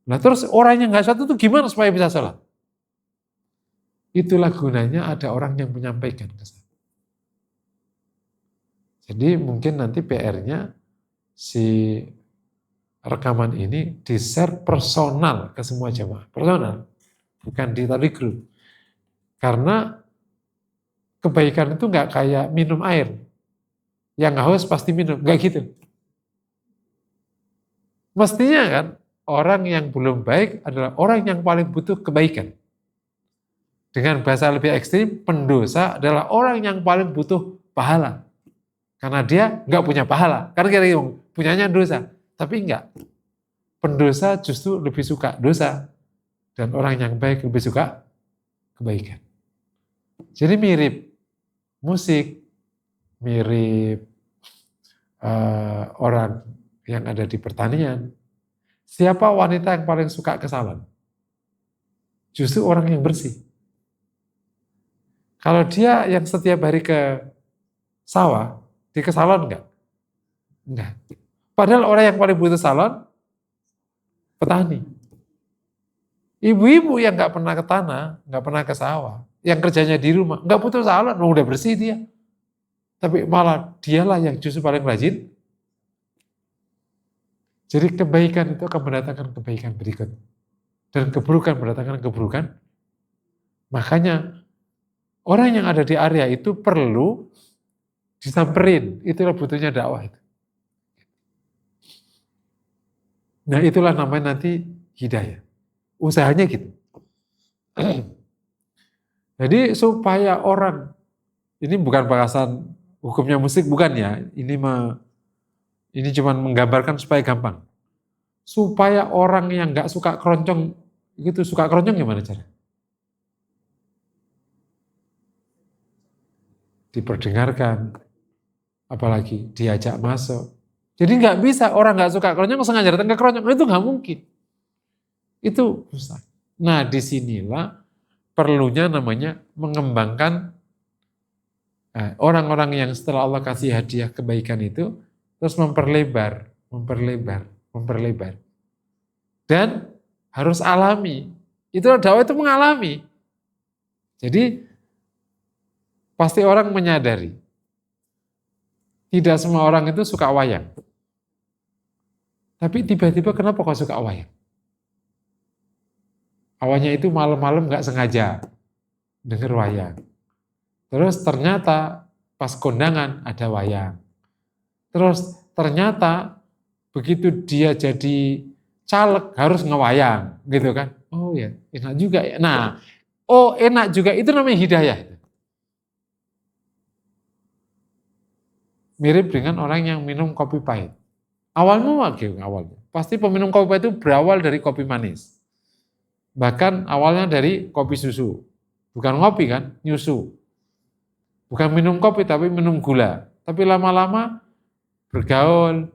Nah terus orang yang nggak sholat itu gimana supaya bisa sholat? Itulah gunanya ada orang yang menyampaikan ke saya. Jadi mungkin nanti PR-nya si rekaman ini di-share personal ke semua jemaah. Personal, bukan di tadi grup. Karena kebaikan itu nggak kayak minum air. Yang haus pasti minum, nggak gitu. Mestinya kan orang yang belum baik adalah orang yang paling butuh kebaikan. Dengan bahasa lebih ekstrim, pendosa adalah orang yang paling butuh pahala. Karena dia nggak punya pahala. Karena kita punyanya dosa. Tapi enggak. Pendosa justru lebih suka dosa. Dan orang yang baik lebih suka kebaikan. Jadi mirip musik, mirip orang yang ada di pertanian. Siapa wanita yang paling suka ke salon? Justru orang yang bersih. Kalau dia yang setiap hari ke sawah, dia ke salon enggak? Enggak. Padahal orang yang paling butuh salon, petani. Ibu-ibu yang nggak pernah ke tanah, nggak pernah ke sawah, yang kerjanya di rumah, nggak butuh salon, udah bersih dia. Tapi malah dialah yang justru paling rajin. Jadi kebaikan itu akan mendatangkan kebaikan berikut. Dan keburukan mendatangkan keburukan. Makanya orang yang ada di area itu perlu disamperin. Itulah butuhnya dakwah itu. Nah itulah namanya nanti hidayah. Usahanya gitu. Jadi supaya orang, ini bukan bahasan hukumnya musik, bukan ya. Ini cuma menggambarkan supaya gampang. Supaya orang yang nggak suka keroncong, gitu suka keroncong gimana cara? Diperdengarkan, apalagi diajak masuk. Jadi nggak bisa orang nggak suka keroncong sengaja datang ke keroncong, itu nggak mungkin. Itu susah. Nah disinilah perlunya namanya mengembangkan orang-orang yang setelah Allah kasih hadiah kebaikan itu terus memperlebar. Dan harus alami. Itulah dakwah itu mengalami. Jadi pasti orang menyadari tidak semua orang itu suka wayang. Tapi tiba-tiba kenapa kau suka wayang? Awalnya itu malam-malam nggak sengaja denger wayang. Terus ternyata pas kondangan ada wayang. Terus ternyata begitu dia jadi caleg harus ngewayang, gitu kan? Oh ya, enak juga ya. Nah, enak juga itu namanya hidayah. Mirip dengan orang yang minum kopi pahit. Awalnya, pasti peminum kopi pahit itu berawal dari kopi manis. Bahkan awalnya dari kopi susu. Bukan ngopi kan, nyusu. Bukan minum kopi tapi minum gula. Tapi lama-lama bergaul.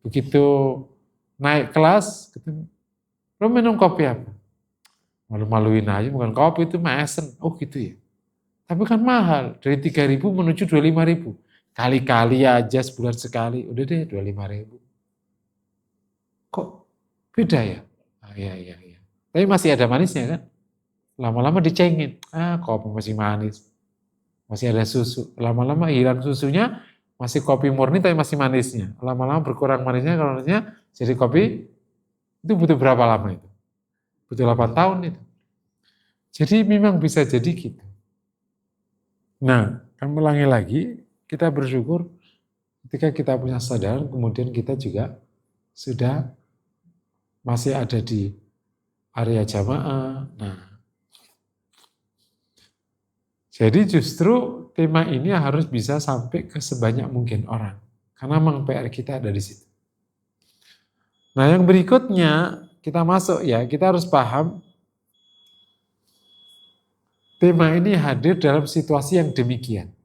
Begitu naik kelas, lo minum kopi apa? Malu-maluin aja, bukan kopi itu mesen. Oh gitu ya. Tapi kan mahal, dari 3.000 menuju 25.000. Kali-kali aja sebulan sekali, udah deh 25.000. Kok beda ya? Iya. Tapi masih ada manisnya kan? Lama-lama dicengin, kopi masih manis, masih ada susu. Lama-lama hilang susunya, masih kopi murni tapi masih manisnya. Lama-lama berkurang manisnya, kalau jadi kopi, itu butuh berapa lama itu? Butuh 8 tahun itu. Jadi memang bisa jadi gitu. Nah, kami ulangi lagi, kita bersyukur ketika kita punya kesadaran, kemudian kita juga sudah masih ada di area jamaah. Nah, jadi justru tema ini harus bisa sampai ke sebanyak mungkin orang. Karena memang PR kita ada di situ. Nah, yang berikutnya kita masuk ya, kita harus paham tema ini hadir dalam situasi yang demikian.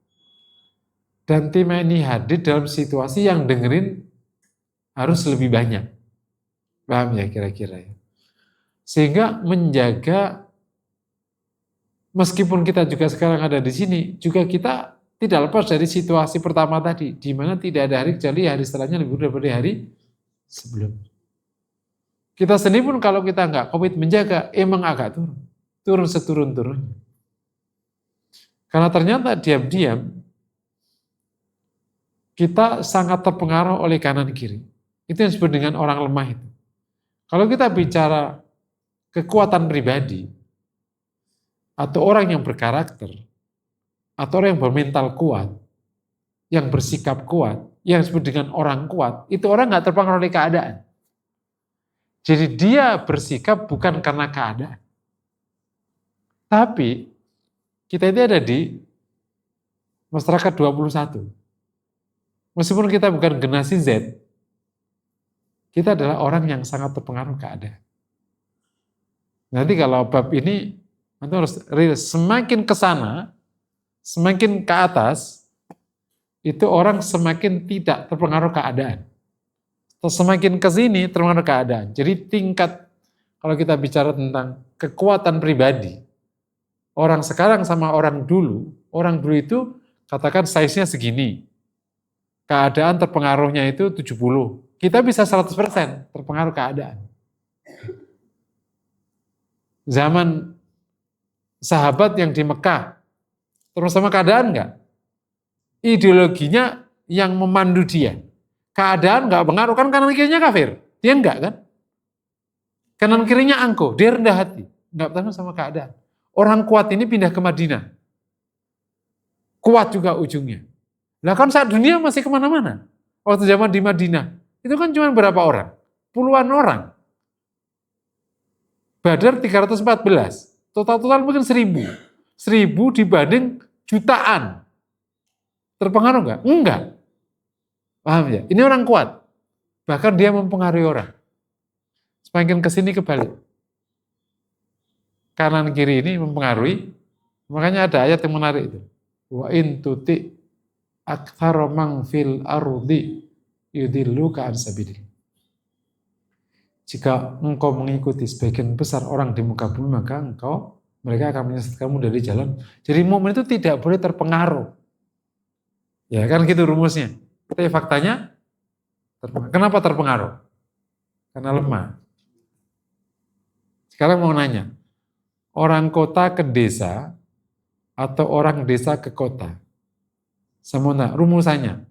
Dan tema ini hadir dalam situasi yang dengerin harus lebih banyak. Paham ya kira-kira ya? Sehingga menjaga, meskipun kita juga sekarang ada di sini, juga kita tidak lepas dari situasi pertama tadi, di mana tidak ada hari kecuali hari setelahnya lebih buruk daripada hari sebelumnya. Kita sendiri pun kalau kita nggak komit menjaga, emang agak turun seturun-turunnya. Karena ternyata diam-diam kita sangat terpengaruh oleh kanan kiri. Itu yang disebut dengan orang lemah itu. Kalau kita bicara kekuatan pribadi, atau orang yang berkarakter, atau orang yang bermental kuat, yang bersikap kuat, yang disebut dengan orang kuat, itu orang nggak terpengaruh oleh keadaan. Jadi dia bersikap bukan karena keadaan. Tapi kita ini ada di masyarakat 21. Meskipun kita bukan generasi Z, kita adalah orang yang sangat terpengaruh keadaan. Nanti kalau bab ini, nanti harus semakin ke sana, semakin ke atas, itu orang semakin tidak terpengaruh keadaan. Semakin ke sini terpengaruh keadaan. Jadi tingkat, kalau kita bicara tentang kekuatan pribadi, orang sekarang sama orang dulu itu katakan size-nya segini, keadaan terpengaruhnya itu 70, kita bisa 100% terpengaruh keadaan. Zaman sahabat yang di Mekah, terus sama keadaan enggak? Ideologinya yang memandu dia. Keadaan enggak pengaruh, kan kanan kirinya kafir. Dia enggak kan? Kanan kirinya angkuh, dia rendah hati. Enggak bertanggung sama keadaan. Orang kuat ini pindah ke Madinah. Kuat juga ujungnya. Nah kan saat dunia masih kemana-mana. Waktu zaman di Madinah, itu kan cuma berapa orang? Puluhan orang. Badar 314. Total mungkin 1.000. 1.000 dibanding jutaan. Terpengaruh enggak? Enggak. Paham ya? Ini orang kuat. Bahkan dia mempengaruhi orang. Semakin kesini kebalik. Kanan kiri ini mempengaruhi. Makanya ada ayat yang menarik itu. Wa in tuti aktsara man fil ardi yudilluka an sabilillah. Jika engkau mengikuti sebagian besar orang di muka bumi, maka mereka akan menyesatkan kamu dari jalan. Jadi mukmin itu tidak boleh terpengaruh. Ya kan gitu rumusnya. Tapi faktanya, kenapa terpengaruh? Karena lemah. Sekarang mau nanya, orang kota ke desa atau orang desa ke kota? Semuanya rumusannya.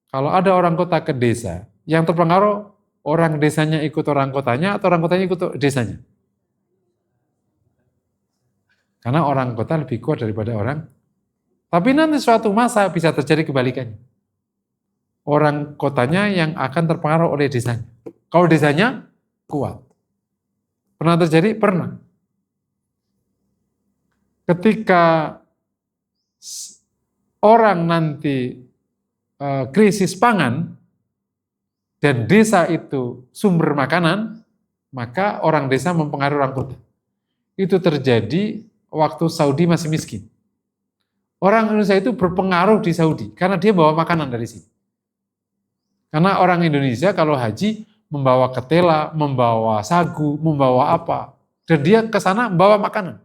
Kalau ada orang kota ke desa, yang terpengaruh orang desanya ikut orang kotanya atau orang kotanya ikut desanya? Karena orang kota lebih kuat daripada orang. Tapi nanti suatu masa bisa terjadi kebalikannya. Orang kotanya yang akan terpengaruh oleh desanya. Kalau desanya kuat. Pernah terjadi? Pernah. Ketika orang nanti krisis pangan dan desa itu sumber makanan, maka orang desa mempengaruhi orang kota. Itu terjadi waktu Saudi masih miskin. Orang Indonesia itu berpengaruh di Saudi karena dia bawa makanan dari sini. Karena orang Indonesia kalau haji membawa ketela, membawa sagu, membawa apa, dan dia ke sana membawa makanan.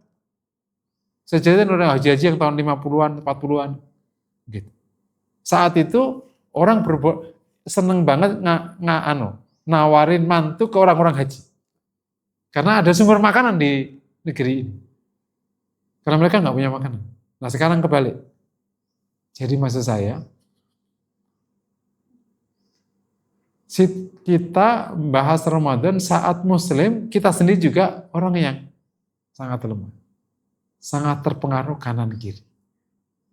Sejajar orang haji-haji yang tahun 50-an, 40-an. Gitu. Saat itu orang seneng banget nawarin mantu ke orang-orang haji. Karena ada sumber makanan di negeri ini. Karena mereka nggak punya makanan. Nah sekarang kebalik. Jadi maksud saya, kita bahas Ramadan saat Muslim, kita sendiri juga orang yang sangat lemah. Sangat terpengaruh kanan kiri.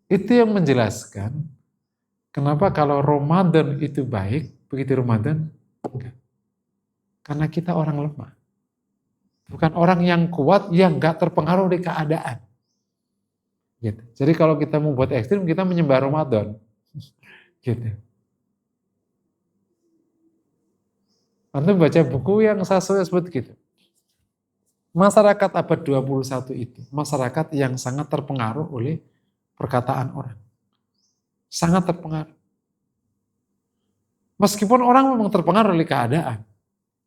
Itu yang menjelaskan kenapa kalau Ramadan itu baik, begitu Ramadan enggak. Karena kita orang lemah. Bukan orang yang kuat yang nggak terpengaruh oleh keadaan. Gitu. Jadi kalau kita mau buat ekstrim, kita menyembah Ramadan. Gitu. Antum baca buku yang saya sebut gitu. Masyarakat abad 21 itu, masyarakat yang sangat terpengaruh oleh perkataan orang. Sangat terpengaruh. Meskipun orang memang terpengaruh oleh keadaan,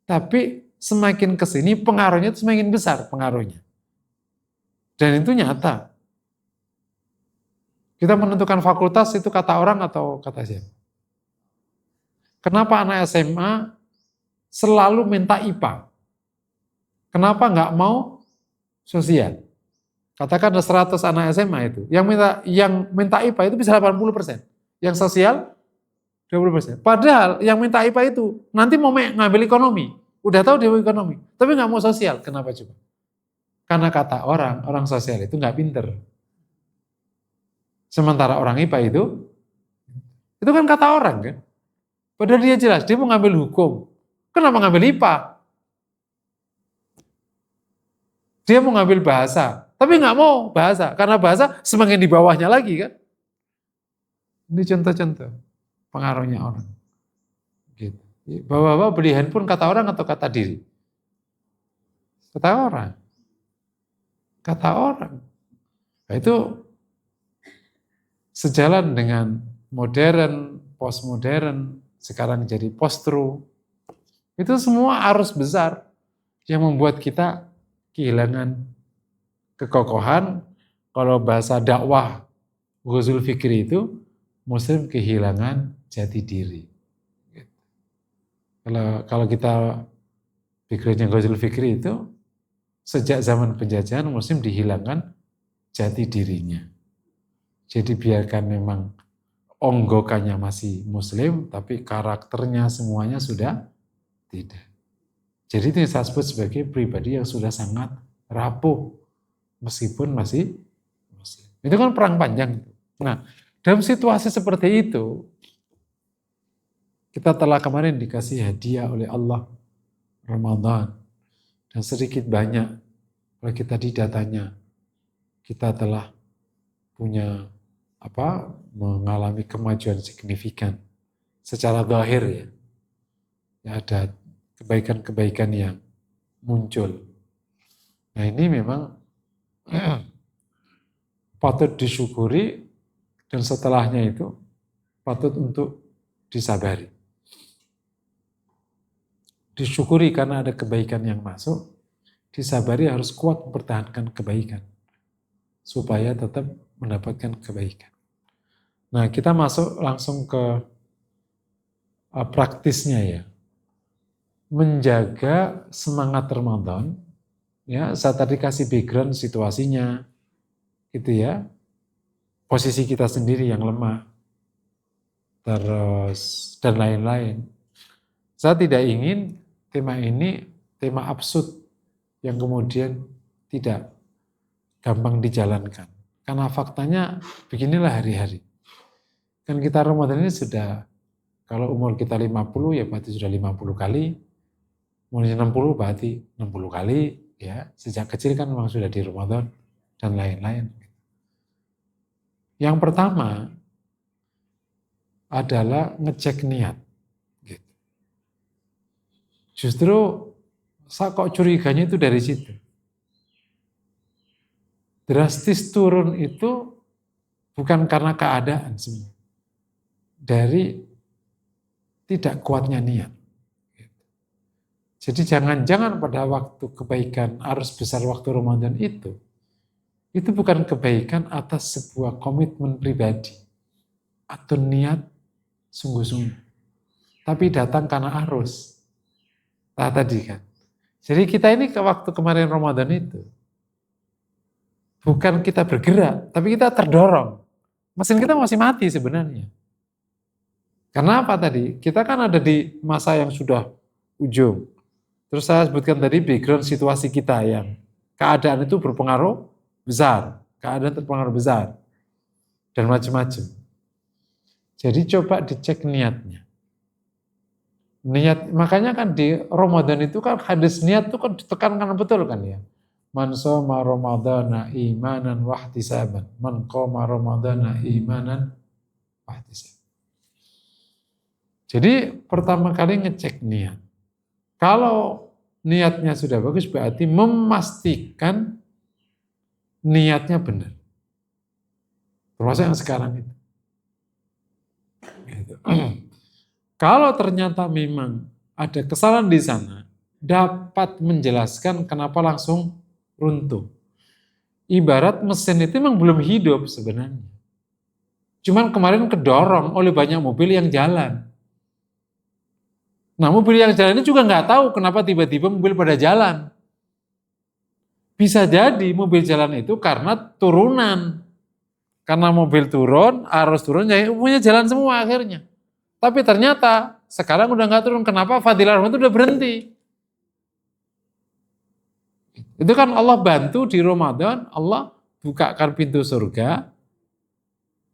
tapi semakin kesini pengaruhnya itu semakin besar pengaruhnya. Dan itu nyata. Kita menentukan fakultas itu kata orang atau kata siapa? Kenapa anak SMA selalu minta IPA? Kenapa nggak mau sosial? Katakan ada 100 anak SMA itu. Yang minta IPA itu bisa 80%. Yang sosial 20%. Padahal yang minta IPA itu nanti mau ngambil ekonomi. Udah tahu dia mau ekonomi. Tapi nggak mau sosial. Kenapa coba? Karena kata orang sosial itu nggak pinter. Sementara orang IPA itu kan kata orang kan. Padahal dia jelas, dia mau ngambil hukum. Kenapa ngambil IPA? Dia mau ngambil bahasa, tapi nggak mau bahasa. Karena bahasa semakin di bawahnya lagi kan. Ini contoh-contoh pengaruhnya orang. Gitu. Bawa-bawa beli handphone kata orang atau kata diri? Kata orang. Kata orang. Nah, itu sejalan dengan modern, postmodern, sekarang jadi post-truth. Itu semua arus besar yang membuat kita kehilangan kekokohan. Kalau bahasa dakwah Ghazul Fikri itu, Muslim kehilangan jati diri. Kalau kita pikirnya Ghazul Fikri itu, sejak zaman penjajahan Muslim dihilangkan jati dirinya. Jadi biarkan memang onggokannya masih Muslim, tapi karakternya semuanya sudah tidak. Jadi itu yang saya sebut sebagai pribadi yang sudah sangat rapuh, meskipun masih Muslim. Itu kan perang panjang. Nah, dalam situasi seperti itu, kita telah kemarin dikasih hadiah oleh Allah, Ramadan. Dan sedikit banyak, kalau kita di datanya, kita telah punya mengalami kemajuan signifikan secara zahir ya. Ada kebaikan-kebaikan yang muncul. Nah ini memang patut disyukuri dan setelahnya itu patut untuk disabari. Disyukuri karena ada kebaikan yang masuk, disabari harus kuat mempertahankan kebaikan supaya tetap mendapatkan kebaikan. Nah kita masuk langsung ke praktisnya ya. Menjaga semangat Ramadan, ya saya tadi kasih background situasinya, gitu ya, posisi kita sendiri yang lemah, terus dan lain-lain. Saya tidak ingin tema ini tema absurd yang kemudian tidak gampang dijalankan, karena faktanya beginilah hari-hari. Kan kita Ramadan ini sudah, kalau umur kita 50 ya berarti sudah 50 kali. Umurnya 60 berarti 60 kali, ya sejak kecil kan memang sudah di Ramadan dan lain-lain. Yang pertama adalah ngecek niat. Gitu. Justru saya kok curiganya itu dari situ. Drastis turun itu bukan karena keadaan sebenarnya, dari tidak kuatnya niat. Jadi jangan-jangan pada waktu kebaikan arus besar waktu Ramadan itu, itu bukan kebaikan atas sebuah komitmen pribadi atau niat sungguh-sungguh, tapi datang karena arus. Nah tadi kan. Jadi kita ini ke waktu kemarin Ramadan itu, bukan kita bergerak, tapi kita terdorong. Mesin kita masih mati sebenarnya. Karena apa tadi? Kita kan ada di masa yang sudah ujung. Terus saya sebutkan tadi background situasi kita yang keadaan itu berpengaruh besar. Keadaan terpengaruh besar. Dan macam-macam. Jadi coba dicek niatnya. Niat, makanya kan di Ramadan itu kan hadis niat itu kan ditekankan betul kan ya. Man shoma ramadhana imanan wahtisaban. Man qoma ramadhana imanan wahtisaban. Jadi pertama kali ngecek niat. Kalau niatnya sudah bagus berarti memastikan niatnya benar. Termasuk yang sekarang itu. Gitu. Kalau ternyata memang ada kesalahan di sana, dapat menjelaskan kenapa langsung runtuh. Ibarat mesin itu memang belum hidup sebenarnya. Cuman kemarin kedorong oleh banyak mobil yang jalan. Nah mobil yang jalan ini juga nggak tahu kenapa tiba-tiba mobil pada jalan. Bisa jadi mobil jalan itu karena turunan. Karena mobil turun, arus turun, ya umumnya jalan semua akhirnya. Tapi ternyata sekarang udah nggak turun. Kenapa? Fadilah Rahman itu udah berhenti. Itu kan Allah bantu di Ramadan, Allah bukakan pintu surga,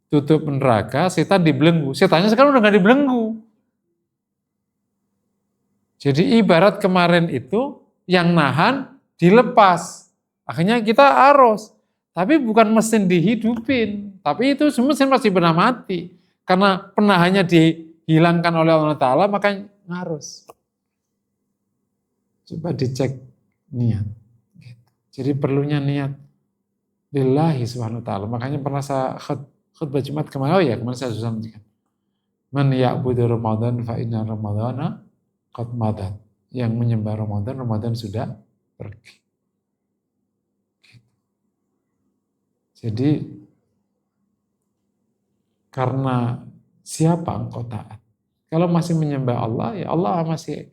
tutup neraka, setan dibelenggu. Setannya sekarang udah nggak dibelenggu. Jadi ibarat kemarin itu yang nahan dilepas. Akhirnya kita arus. Tapi bukan mesin dihidupin. Tapi itu mesin masih benar mati. Karena penahannya dihilangkan oleh Allah Ta'ala, maka ngarus. Coba dicek niat. Jadi perlunya niat lillahi subhanahu wa ta'ala. Makanya pernah saya khutbah Jumat kemarin, kemarin saya sudah sampaikan. Man ya'budu Ramadan fa inna Ramadana qad madat. Yang menyembah Ramadan, Ramadan sudah pergi. Jadi karena siapa engkau taat? Kalau masih menyembah Allah, ya Allah masih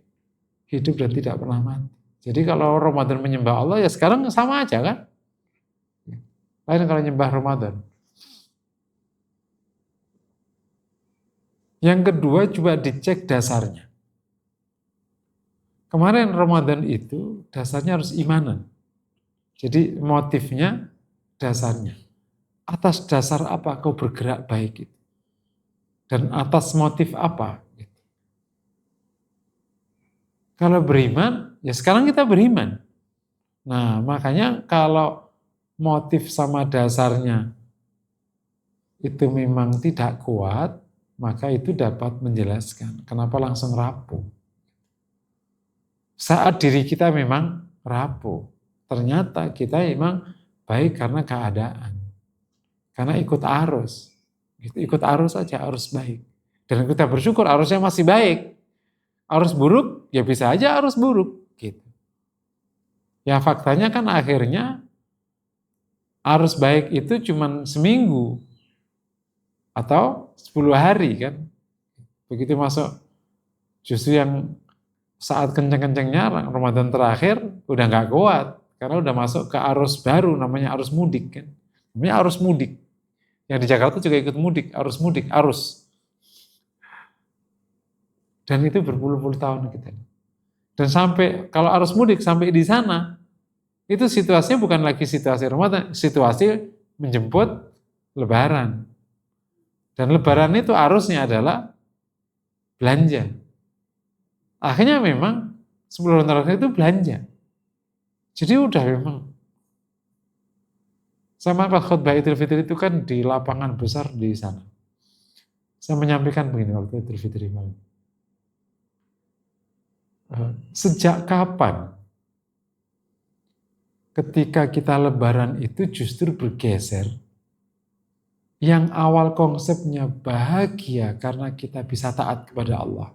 hidup dan tidak pernah mati. Jadi kalau Ramadan menyembah Allah, ya sekarang sama aja kan? Lain kalau menyembah Ramadan. Yang kedua, coba dicek dasarnya. Kemarin Ramadan itu dasarnya harus imanan. Jadi motifnya, dasarnya. Atas dasar apa kau bergerak baik itu? Dan atas motif apa? Kalau beriman, ya sekarang kita beriman. Nah, makanya kalau motif sama dasarnya itu memang tidak kuat, maka itu dapat menjelaskan kenapa langsung rapuh. Saat diri kita memang rapuh, ternyata kita memang baik karena keadaan. Karena ikut arus. Ikut arus saja, arus baik. Dan kita bersyukur arusnya masih baik. Arus buruk, ya bisa aja arus buruk. Gitu. Ya faktanya kan akhirnya arus baik itu cuma seminggu. Atau 10 hari kan. Begitu masuk, justru yang saat kenceng-kencengnya Ramadan terakhir udah nggak kuat. Karena udah masuk ke arus baru, namanya arus mudik kan. Namanya arus mudik. Yang di Jakarta juga ikut mudik, arus. Dan itu berpuluh-puluh tahun kita. Dan sampai, kalau arus mudik sampai di sana, itu situasinya bukan lagi situasi Ramadan, situasi menjemput Lebaran. Dan Lebaran itu arusnya adalah belanja. Akhirnya memang 10 tahun terakhir itu belanja. Jadi udah memang. Sama khutbah Idul Fitri itu kan di lapangan besar di sana. Saya menyampaikan begini waktu Idul Fitri malam. Sejak kapan ketika kita Lebaran itu justru bergeser, yang awal konsepnya bahagia karena kita bisa taat kepada Allah.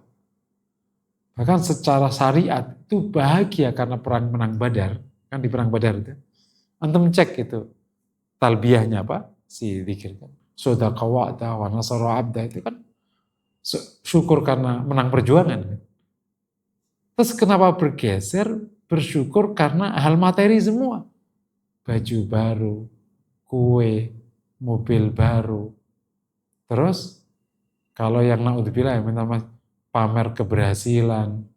Bahkan secara syariat itu bahagia karena perang menang Badar, kan di perang Badar itu. Antum cek itu. talbiyahnya apa? Si zikir kan. Sodaka wa'da wa nasara abda itu kan syukur karena menang perjuangan. Terus kenapa bergeser? Bersyukur karena hal materi semua. Baju baru, kue, mobil baru. Terus kalau yang naudzubillah ya minta pamer keberhasilan,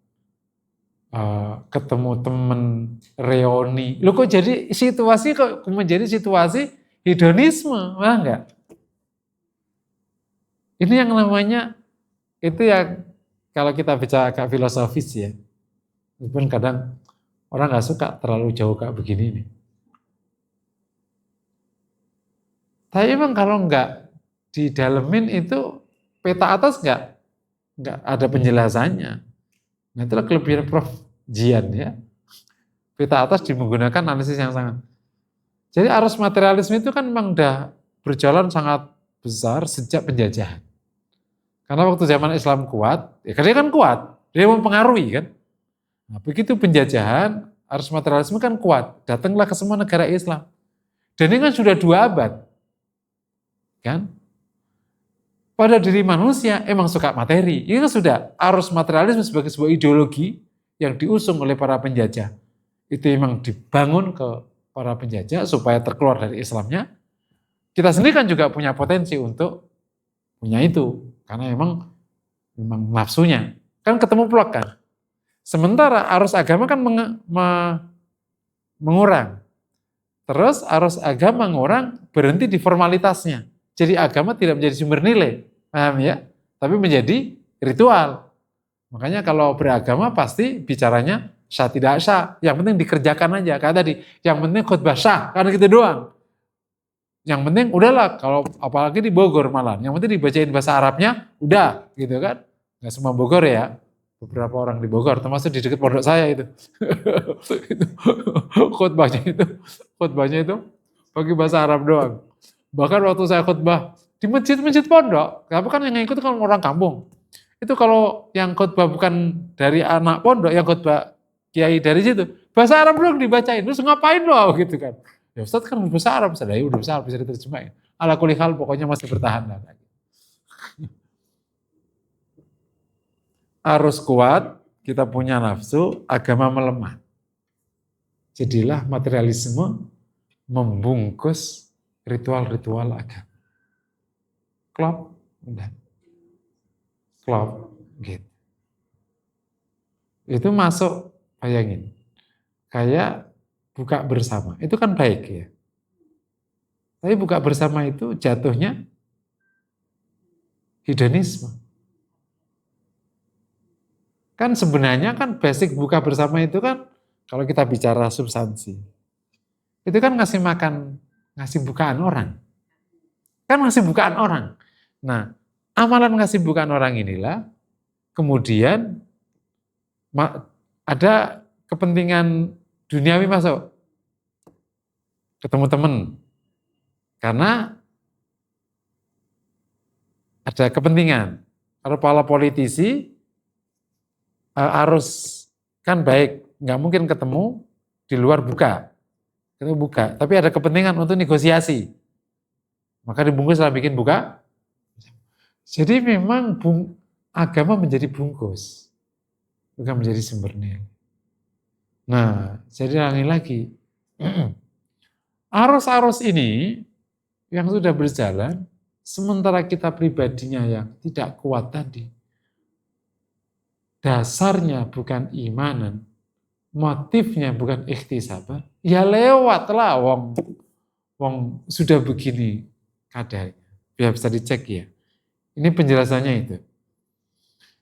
ketemu temen, reuni. Loh kok jadi situasi kok menjadi situasi hedonisme, wah enggak? Ini yang namanya, itu yang kalau kita bicara agak filosofis ya, meskipun kadang orang nggak suka terlalu jauh kayak begini nih. Tapi emang kalau nggak didalemin itu peta atas nggak ada penjelasannya. Nah itulah kelebihan Prof. Jian ya. Peta atas menggunakan analisis yang sangat. Jadi arus materialisme itu kan memang udah berjalan sangat besar sejak penjajahan. Karena waktu zaman Islam kuat, ya karena dia kan kuat, dia mempengaruhi kan. Nah, begitu penjajahan, arus materialisme kan kuat, datanglah ke semua negara Islam. Dan ini kan sudah 2 abad, kan? Pada diri manusia emang suka materi, ini kan sudah arus materialisme sebagai sebuah ideologi yang diusung oleh para penjajah. Itu memang dibangun ke para penjajah supaya terkeluar dari Islamnya. Kita sendiri kan juga punya potensi untuk punya itu. Karena memang nafsunya. Kan ketemu plak kan. Sementara arus agama kan mengurang. Terus arus agama mengurang berhenti di formalitasnya. Jadi agama tidak menjadi sumber nilai. Paham ya? Tapi menjadi ritual. Makanya kalau beragama pasti bicaranya sah tidak sah. Yang penting dikerjakan aja. Kayak tadi, yang penting khutbah sah. Karena gitu doang. Yang penting udahlah, kalau apalagi di Bogor malah, yang penting dibacain bahasa Arabnya, udah gitu kan. Nggak semua Bogor ya, beberapa orang di Bogor, termasuk di dekat pondok saya itu. khutbahnya itu pakai bahasa Arab doang. Bahkan waktu saya khutbah di masjid-masjid pondok, tapi kan yang ikut kan orang kampung. Itu kalau yang khutbah bukan dari anak pondok, yang khutbah kiai dari situ, bahasa Arab doang dibacain, terus ngapain loh gitu kan. Ya Ustadz kan udah besar, ya udah besar, bisa diterjemahin. Ala kulli hal pokoknya masih bertahan. Arus kuat, kita punya nafsu, agama melemah. Jadilah materialisme membungkus ritual-ritual agama. Klop, udah. Klop, gitu. Itu masuk, bayangin. Kayak buka bersama, itu kan baik ya. Tapi buka bersama itu jatuhnya hedonisme. Kan sebenarnya kan basic buka bersama itu kan, kalau kita bicara substansi, itu kan ngasih makan, ngasih bukaan orang. Kan ngasih bukaan orang. Nah, amalan ngasih bukaan orang inilah, kemudian ada kepentingan duniawi masuk, ketemu teman, karena ada kepentingan. Kalau para politisi harus kan baik, nggak mungkin ketemu di luar buka, tapi ada kepentingan untuk negosiasi, maka dibungkus lah bikin buka. Jadi memang agama menjadi bungkus, bukan menjadi sumber nilai. Nah, jadi lagi, arus-arus ini yang sudah berjalan, sementara kita pribadinya yang tidak kuat tadi, dasarnya bukan imanan, motifnya bukan ikhtisaban, ya lewatlah wong sudah begini keadaannya. Biar bisa dicek ya. Ini penjelasannya itu.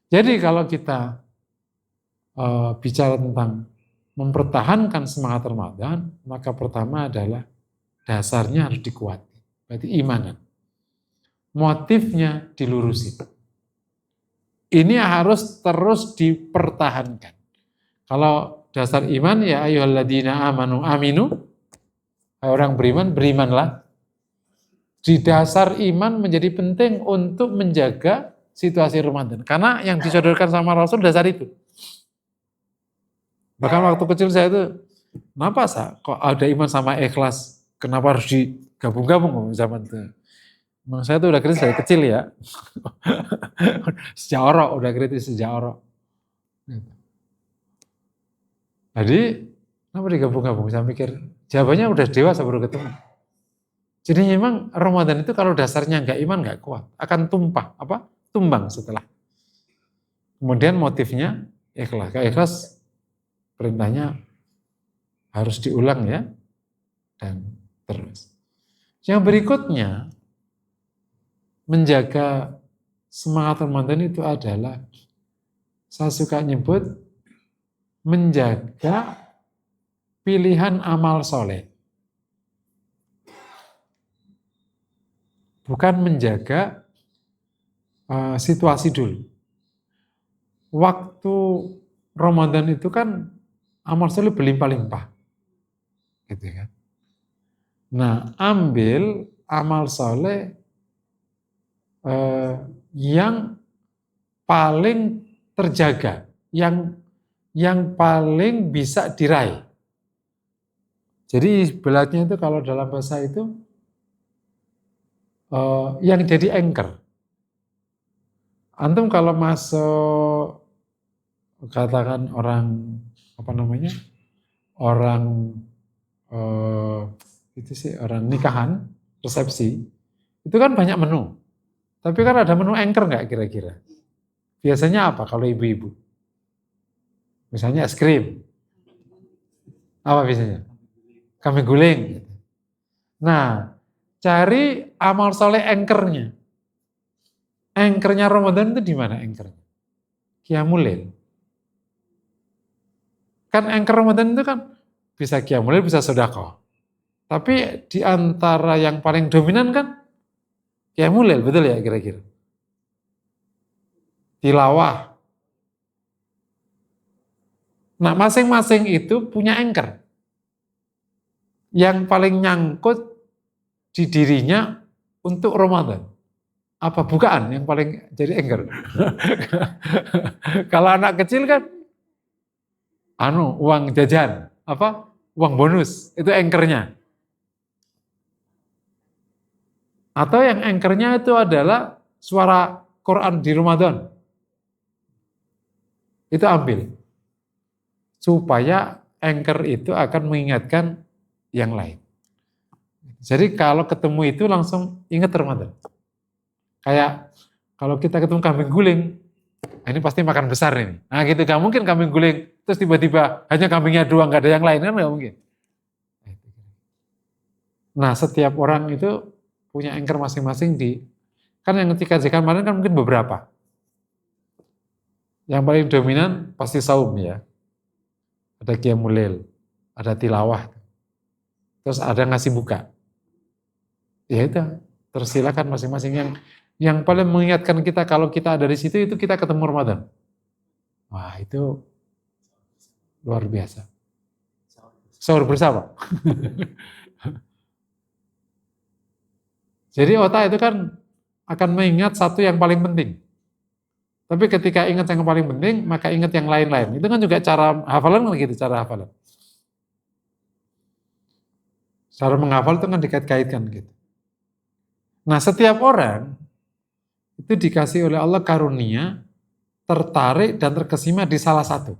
Jadi kalau kita bicara tentang mempertahankan semangat Ramadan, maka pertama adalah dasarnya harus dikuati. Berarti imanan. Motifnya dilurusin. Ini harus terus dipertahankan. Kalau dasar iman, ya ayyuhalladzina amanu aminu, orang beriman, berimanlah. Di dasar iman menjadi penting untuk menjaga situasi Ramadan. Karena yang disodorkan sama Rasul dasar itu. Bahkan waktu kecil saya itu, kenapa kok ada iman sama ikhlas? Kenapa harus gabung-gabung zaman itu. Memang saya tuh udah kritis dari kecil ya. Sejak orok, udah kritis sejak orok. Jadi, kenapa digabung-gabung? Saya mikir, jawabannya udah dewasa baru ketemu. Jadi memang Ramadan itu kalau dasarnya nggak iman, nggak kuat. Akan tumbang setelah. Kemudian motifnya ikhlas. Ikhlas perintahnya harus diulang ya. Dan terus. Yang berikutnya, menjaga semangat Ramadan itu adalah, saya suka nyebut, menjaga pilihan amal soleh. Bukan menjaga situasi dulu. Waktu Ramadan itu kan amal soleh berlimpah-limpah. Gitu kan. Nah, ambil amal soleh yang paling terjaga, yang paling bisa diraih. Jadi ibaratnya itu kalau dalam bahasa itu yang jadi anchor. Antum kalau masuk, katakan orang orang orang nikahan, resepsi, itu kan banyak menu. Tapi kan ada menu anchor nggak kira-kira? Biasanya apa kalau ibu-ibu? Misalnya es krim. Apa biasanya? Kambing guling. Nah, cari amal soleh anchornya. Anchornya Ramadan itu di mana anchornya? Qiyamul Lail. Kan anchor Ramadan itu kan bisa Qiyamul Lail, bisa sedekah. Tapi di antara yang paling dominan kan Qiyamul Lail, betul ya kira-kira? Tilawah. Nah, masing-masing itu punya anchor. Yang paling nyangkut di dirinya untuk Ramadan. Apa bukaan yang paling jadi anchor? Kalau anak kecil kan uang jajan, uang bonus, itu anchornya. Atau yang anchornya itu adalah suara Quran di Ramadan. Itu ambil. Supaya anchor itu akan mengingatkan yang lain. Jadi kalau ketemu itu langsung ingat Ramadan. Kayak kalau kita ketemu kambing guling, ini pasti makan besar ini. Nah gitu, gak mungkin kambing guling, terus tiba-tiba hanya kambingnya doang, gak ada yang lain, kan gak mungkin. Nah setiap orang itu punya anchor masing-masing kan yang ketika kemarin kan mungkin beberapa. Yang paling dominan pasti saum ya. Ada Qiyamul Lail, ada tilawah, terus ada ngasih buka. Ya itu, terus silakan masing-masing yang paling mengingatkan kita kalau kita ada di situ itu kita ketemu Ramadan. Wah itu luar biasa. Sahur bersama. Jadi otak itu kan akan mengingat satu yang paling penting. Tapi ketika ingat yang paling penting, maka ingat yang lain-lain. Itu kan juga cara hafalan kan gitu, cara hafalan. Cara menghafal itu kan dikait-kaitkan gitu. Nah setiap orang itu dikasih oleh Allah karunia, tertarik dan terkesima di salah satu.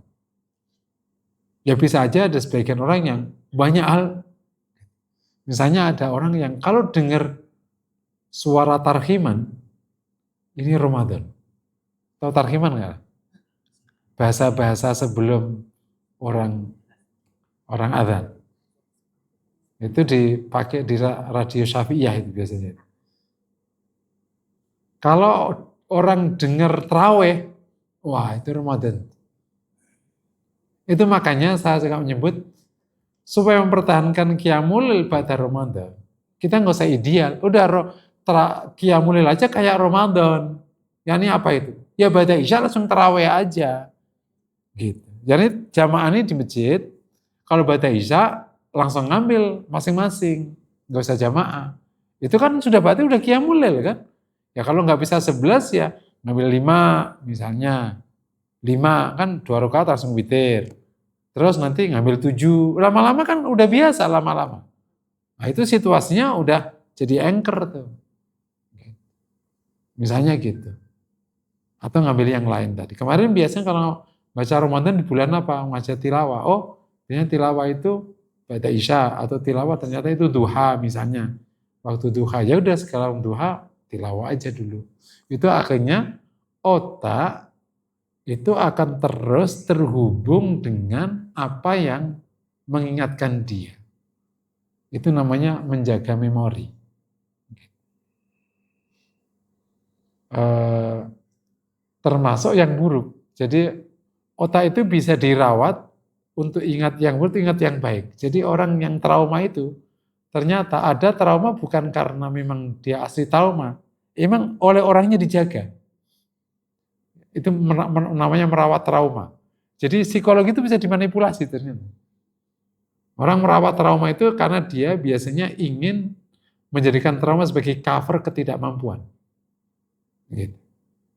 Ya bisa aja ada sebagian orang yang banyak hal. Misalnya ada orang yang kalau dengar suara tarhiman, ini Ramadan. Tahu tarhiman nggak? Bahasa-bahasa sebelum orang adzan. Itu dipakai di radio Syafi'iyah itu biasanya. Kalau orang dengar tarawih, wah itu Ramadan. Itu makanya saya suka menyebut, supaya mempertahankan Qiyamul Lail pada Ramadan, kita nggak usah ideal, udah Qiyamul Lail aja kayak Ramadan. Yani apa itu? Ya baca isya langsung tarawih aja. Gitu. Jadi jamaah ini di masjid, kalau baca isya langsung ngambil masing-masing, nggak usah jamaah. Itu kan berarti udah Qiyamul Lail kan? Ya kalau nggak bisa 11 ya ngambil 5 misalnya. 5 kan 2 rakaat langsung witir. Terus nanti ngambil 7. Lama-lama kan udah biasa lama-lama. Nah, itu situasinya udah jadi anchor tuh. Misalnya gitu. Atau ngambil yang lain tadi. Kemarin biasanya kalau baca Ramadan di bulan apa? Baca tilawah. Oh, ternyata tilawah itu baca isya atau tilawah ternyata itu duha misalnya. Waktu duha ya udah sekarang duha tilawah aja dulu. Itu akhirnya otak itu akan terus terhubung dengan apa yang mengingatkan dia. Itu namanya menjaga memori. Termasuk yang buruk. Jadi otak itu bisa dirawat untuk ingat yang buruk, ingat yang baik. Jadi orang yang trauma itu ternyata ada trauma bukan karena memang dia asli trauma, emang oleh orangnya dijaga. Itu namanya merawat trauma. Jadi psikologi itu bisa dimanipulasi ternyata. Orang merawat trauma itu karena dia biasanya ingin menjadikan trauma sebagai cover ketidakmampuan. Gitu.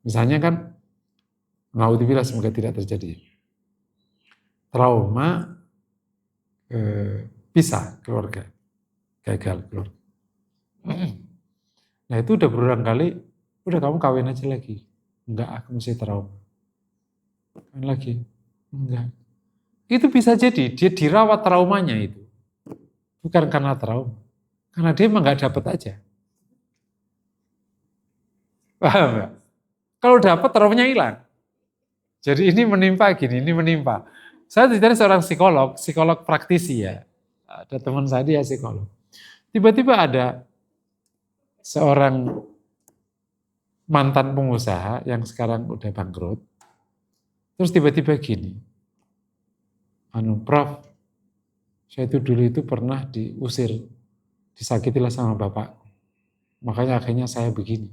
Misalnya kan, naudzubillah semoga tidak terjadi. Trauma pisah keluarga, gagal keluarga. Nah itu udah berulang kali, udah kamu kawin aja lagi. Enggak, aku masih trauma. Kawin lagi, enggak. Itu bisa jadi dia dirawat traumanya itu. Bukan karena trauma. Karena dia emang nggak dapat aja. Paham nggak? Kalau dapat traumanya hilang. Jadi ini menimpa gini, ini menimpa. Saya ditanya seorang psikolog praktisi ya. Ada teman saya dia psikolog. Tiba-tiba ada seorang mantan pengusaha yang sekarang udah bangkrut. Terus tiba-tiba gini, Prof, saya itu dulu itu pernah diusir, disakitilah sama bapak. Makanya akhirnya saya begini.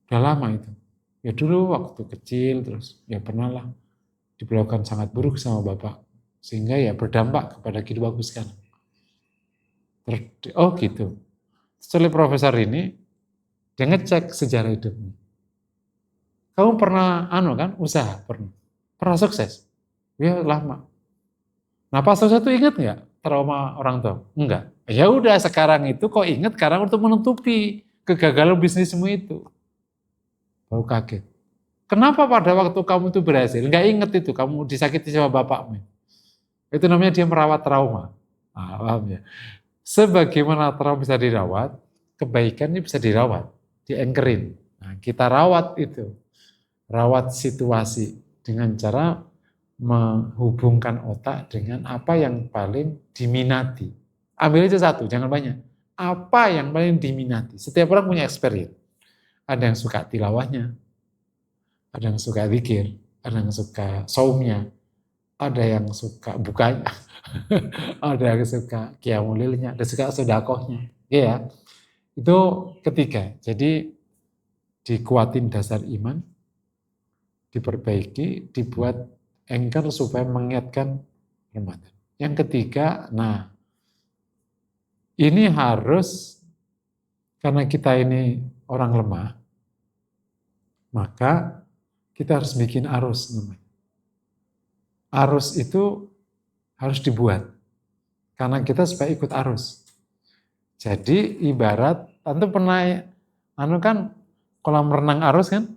Udah lama itu. Ya dulu waktu kecil terus ya pernah lah diperlakukan sangat buruk sama bapak. Sehingga ya berdampak kepada kehidupan aku sekarang. Oh gitu. Setelah profesor ini, dia ngecek sejarah hidupnya. Kamu pernah kan usaha? Pernah sukses? Ya lama. Nah pas sukses itu ingat nggak trauma orang tua? Enggak. Ya udah sekarang itu kok ingat karena untuk menutupi kegagalan bisnismu itu. Baru kaget. Kenapa pada waktu kamu itu berhasil? Enggak inget itu kamu disakiti sama bapakmu. Itu namanya dia merawat trauma. Nah, paham ya? Sebagaimana trauma bisa dirawat, kebaikannya bisa dirawat, diengkerin. Nah, kita rawat itu. Rawat situasi dengan cara menghubungkan otak dengan apa yang paling diminati. Ambil aja satu, jangan banyak. Apa yang paling diminati? Setiap orang punya experience. Ada yang suka tilawahnya, ada yang suka zikir, ada yang suka saumnya, ada yang suka bukanya, ada yang suka qiyamul lailnya, ada yang suka sedekahnya. Ya, itu ketiga. Jadi dikuatin dasar iman, diperbaiki, dibuat anchor supaya mengingatkan Ramadan. Yang ketiga, nah ini harus karena kita ini orang lemah, maka kita harus bikin arus namanya. Arus itu harus dibuat karena kita supaya ikut arus. Jadi ibarat, tentu pernah kan kolam renang arus kan?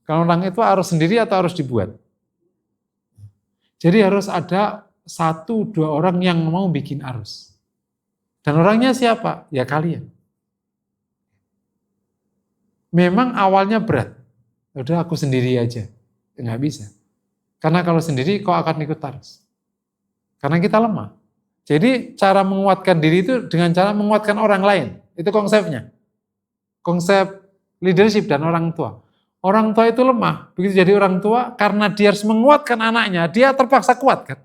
Kolam renang itu arus sendiri atau harus dibuat? Jadi harus ada 1-2 orang yang mau bikin arus. Dan orangnya siapa? Ya kalian. Memang awalnya berat. Udah aku sendiri aja. Nggak bisa. Karena kalau sendiri kau akan ikut arus. Karena kita lemah. Jadi cara menguatkan diri itu dengan cara menguatkan orang lain. Itu konsepnya. Konsep leadership dan orang tua. Orang tua itu lemah. Begitu jadi orang tua, karena dia harus menguatkan anaknya, dia terpaksa kuat kan.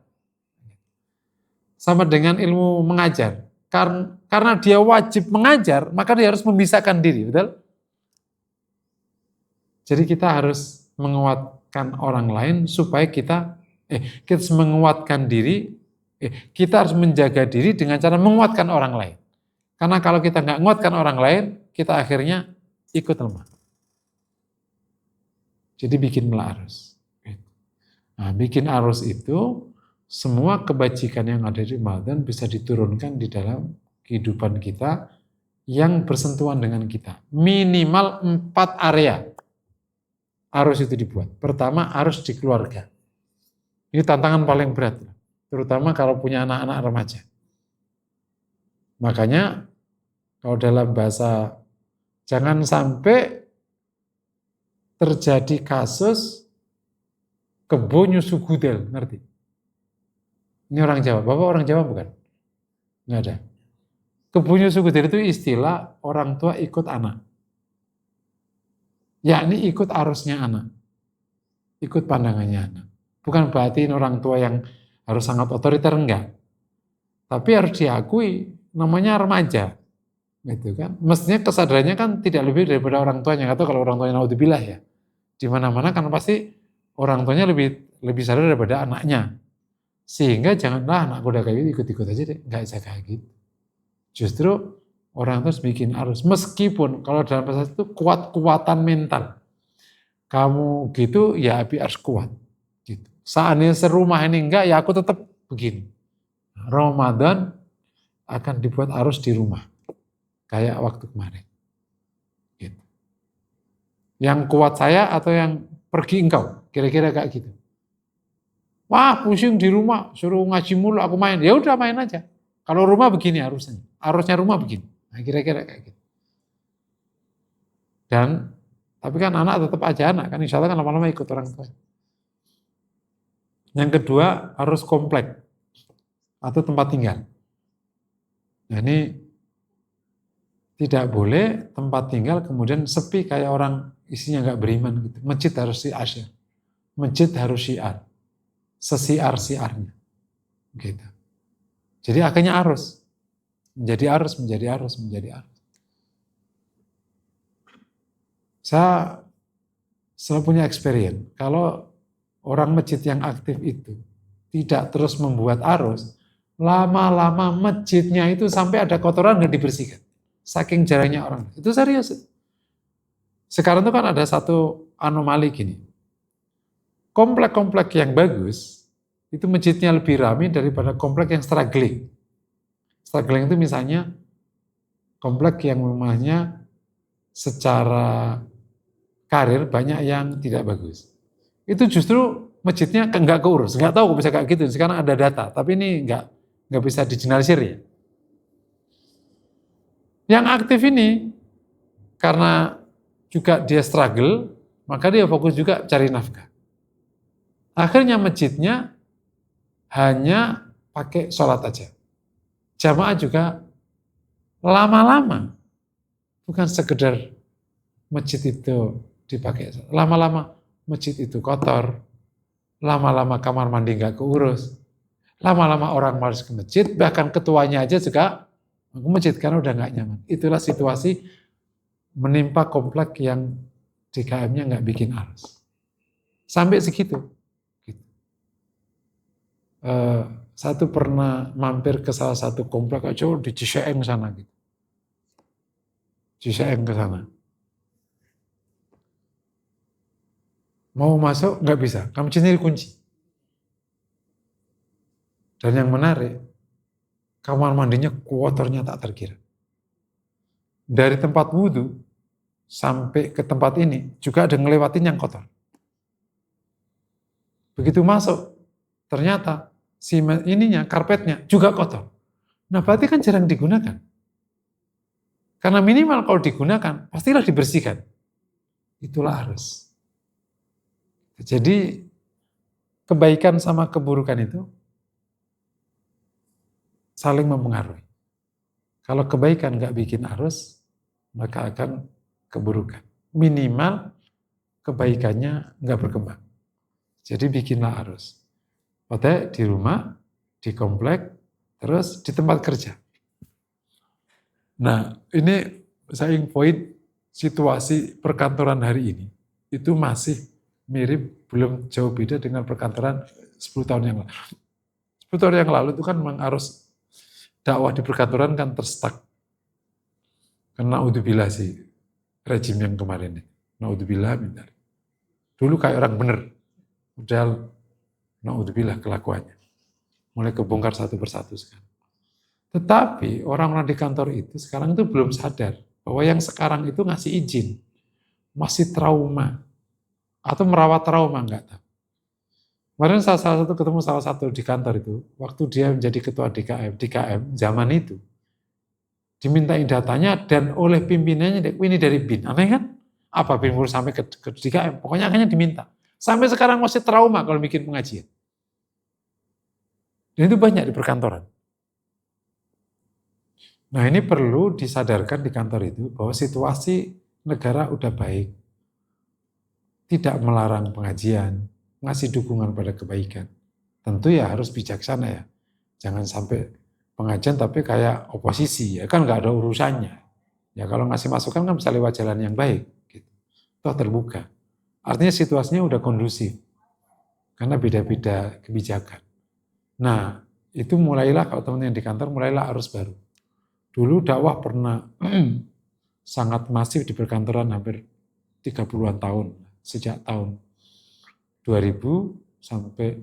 Sama dengan ilmu mengajar. Karena dia wajib mengajar, maka dia harus memisahkan diri, betul? Jadi kita harus menguatkan orang lain supaya kita harus menguatkan diri, kita harus menjaga diri dengan cara menguatkan orang lain. Karena kalau kita nggak menguatkan orang lain, kita akhirnya ikut lemah. Jadi bikin arus. Nah, bikin arus itu semua kebajikan yang ada di Ramadan bisa diturunkan di dalam kehidupan kita yang bersentuhan dengan kita. Minimal 4 area harus itu dibuat. Pertama, harus di keluarga. Ini tantangan paling berat, terutama kalau punya anak-anak remaja. Makanya kalau dalam bahasa, jangan sampai terjadi kasus kebo nyusu gudel, ngerti? Ini orang Jawa, Bapak orang Jawa bukan? Nggak ada. Kebo nyusu gudel itu istilah orang tua ikut anak. Yakni ikut arusnya anak. Ikut pandangannya anak. Bukan berarti orang tua yang harus sangat otoriter, enggak. Tapi harus diakui, namanya remaja. Gitu kan. Mestinya kesadarannya kan tidak lebih daripada orang tuanya. Atau kalau orang tuanya naudzubillah ya. Di mana-mana kan pasti orang tuanya lebih sadar daripada anaknya. Sehingga janganlah anak udah kayak gitu ikut-ikut aja deh. Enggak bisa kayak gitu. Justru orang terus bikin arus. Meskipun kalau dalam bahasa itu kuat-kuatan mental. Kamu gitu ya harus kuat. Gitu. Seandainya serumah ini enggak, ya aku tetap begini. Ramadan akan dibuat arus di rumah. Kayak waktu kemarin. Gitu. Yang kuat saya atau yang pergi engkau? Kira-kira kayak gitu. Wah pusing di rumah, suruh ngaji mulu aku main. Ya udah main aja. Kalau rumah begini harusnya. Harusnya rumah begini. Nah, kira-kira kayak gitu. Dan tapi kan anak tetap aja anak kan, insya Allah kan lama-lama ikut orang tua. Yang kedua harus komplek atau tempat tinggal. Nah ini tidak boleh tempat tinggal kemudian sepi kayak orang isinya nggak beriman gitu. Masjid harus syiar, masjid harus syiar, sesiar-siarnya, gitu. Jadi akhirnya arus, menjadi arus. Saya selalu punya experience, kalau orang masjid yang aktif itu tidak terus membuat arus, lama-lama masjidnya itu sampai ada kotoran nggak dibersihkan. Saking jarangnya orang. Itu serius. Sekarang itu kan ada satu anomali gini. Komplek-komplek yang bagus, itu masjidnya lebih ramai daripada komplek yang struggling. Struggling itu misalnya komplek yang rumahnya secara karir banyak yang tidak bagus. Itu justru masjidnya nggak keurus, nggak tahu bisa kayak gitu. Sekarang ada data, tapi ini nggak bisa digeneralisir ya. Yang aktif ini karena juga dia struggle, maka dia fokus juga cari nafkah. Akhirnya masjidnya hanya pakai sholat aja. Jamaah juga lama-lama bukan sekedar masjid itu dipakai, lama-lama masjid itu kotor, lama-lama kamar mandi nggak keurus, lama-lama orang malas ke masjid, bahkan ketuanya aja juga ke masjid karena udah nggak nyaman. Itulah situasi menimpa komplek yang DKM-nya nggak bikin arus. Sampai segitu. Gitu. Satu pernah mampir ke salah satu komplek aja di Ciseeng sana gitu. Ciseeng ke sana. Mau masuk nggak bisa, kamu sendiri kunci. Dan yang menarik, kamar mandinya kotornya tak terkira. Dari tempat wudhu sampai ke tempat ini juga ada ngelewatin yang kotor. Begitu masuk, ternyata si ininya, karpetnya juga kotor. Nah berarti kan jarang digunakan. Karena minimal kalau digunakan, pastilah dibersihkan. Itulah harus. Jadi kebaikan sama keburukan itu saling mempengaruhi. Kalau kebaikan nggak bikin arus, maka akan keburukan. Minimal kebaikannya nggak berkembang. Jadi bikinlah arus. Pada di rumah, di komplek, terus di tempat kerja. Nah, ini saya ingin poin situasi perkantoran hari ini. Itu masih mirip, belum jauh beda dengan perkantoran 10 tahun yang lalu. 10 tahun yang lalu itu kan memang harus dakwah di perkantoran kan terstak. Karena naudzubillah sih rejim yang kemarin ini. Naudzubillah minta. Dulu kayak orang bener. Padahal naudzubillah kelakuannya. mulai kebongkar satu persatu sekarang. Tetapi orang-orang di kantor itu sekarang itu belum sadar bahwa yang sekarang itu ngasih izin, masih trauma, atau merawat trauma, enggak tahu. Kemarin salah satu ketemu salah satu di kantor itu, waktu dia menjadi ketua DKM zaman itu, dimintain datanya dan oleh pimpinannya, ini dari BIN. Aneh kan? Apa BIN harus sampai ke DKM? Pokoknya akhirnya diminta. Sampai sekarang masih trauma kalau bikin pengajian. Dan itu banyak di perkantoran. Nah ini perlu disadarkan di kantor itu bahwa situasi negara udah baik. Tidak melarang pengajian, ngasih dukungan pada kebaikan. Tentu ya harus bijaksana ya. Jangan sampai pengajian tapi kayak oposisi ya kan nggak ada urusannya. Ya kalau ngasih masukan kan bisa lewat jalan yang baik. Gitu. Toh terbuka. Artinya situasinya udah kondusif. Karena beda-beda kebijakan. Nah itu mulailah kalau teman-teman yang di kantor mulailah arus baru. Dulu dakwah pernah sangat masif di perkantoran hampir 30-an tahun. Sejak tahun 2000 sampai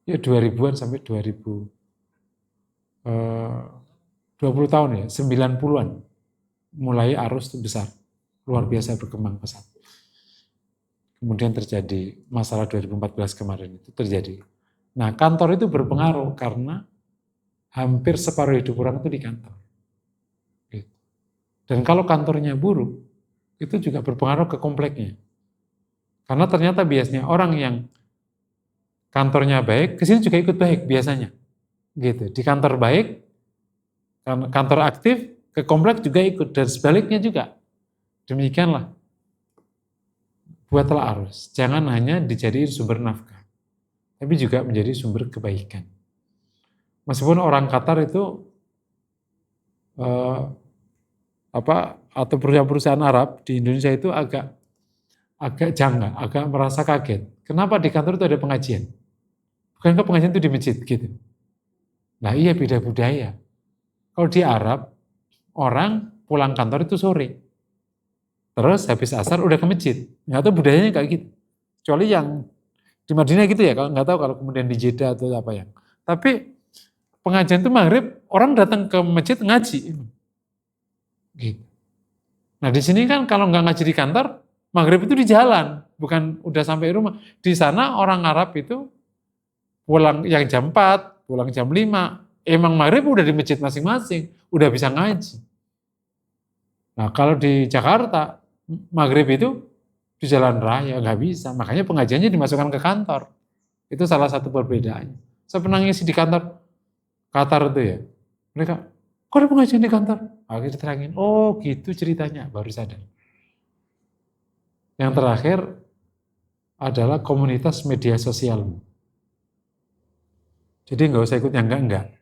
2000-an sampai 20 tahun ya, 90-an mulai arus besar, luar biasa berkembang pesat. Kemudian terjadi masalah 2014 kemarin itu terjadi. Nah kantor itu berpengaruh karena hampir separuh hidup orang itu di kantor. Dan kalau kantornya buruk, itu juga berpengaruh ke kompleknya. Karena ternyata biasanya orang yang kantornya baik, ke sini juga ikut baik biasanya. Gitu. Di kantor baik, kantor aktif, ke komplek juga ikut. Dan sebaliknya juga. Demikianlah. Buatlah arus. Jangan hanya dijadikan sumber nafkah. Tapi juga menjadi sumber kebaikan. Meskipun orang Qatar itu atau perusahaan-perusahaan Arab di Indonesia itu agak janggal, agak merasa kaget. Kenapa di kantor itu ada pengajian? Bukankah pengajian itu di masjid gitu? Nah iya beda budaya. Kalau di Arab, orang pulang kantor itu sore. Terus habis asar udah ke masjid. Nggak tahu budayanya kayak gitu. Kecuali yang di Madinah gitu ya, kalau nggak tahu kalau kemudian di Jeddah atau apa yang. Tapi pengajian itu maghrib, orang datang ke masjid ngaji. Gitu. Nah di sini kan kalau nggak ngaji di kantor, maghrib itu di jalan, bukan udah sampai rumah. Di sana orang Arab itu pulang yang jam 4, pulang jam 5, emang maghrib udah di masjid masing-masing, udah bisa ngaji. Nah kalau di Jakarta, maghrib itu di jalan raya, nggak bisa. Makanya pengajiannya dimasukkan ke kantor. Itu salah satu perbedaannya. Saya pernah ngisi di kantor Qatar itu ya. Mereka, kok ada pengajian di kantor? Akhirnya diterangin, oh gitu ceritanya, baru sadar. Yang terakhir adalah komunitas media sosial. Jadi nggak usah ikut yang enggak.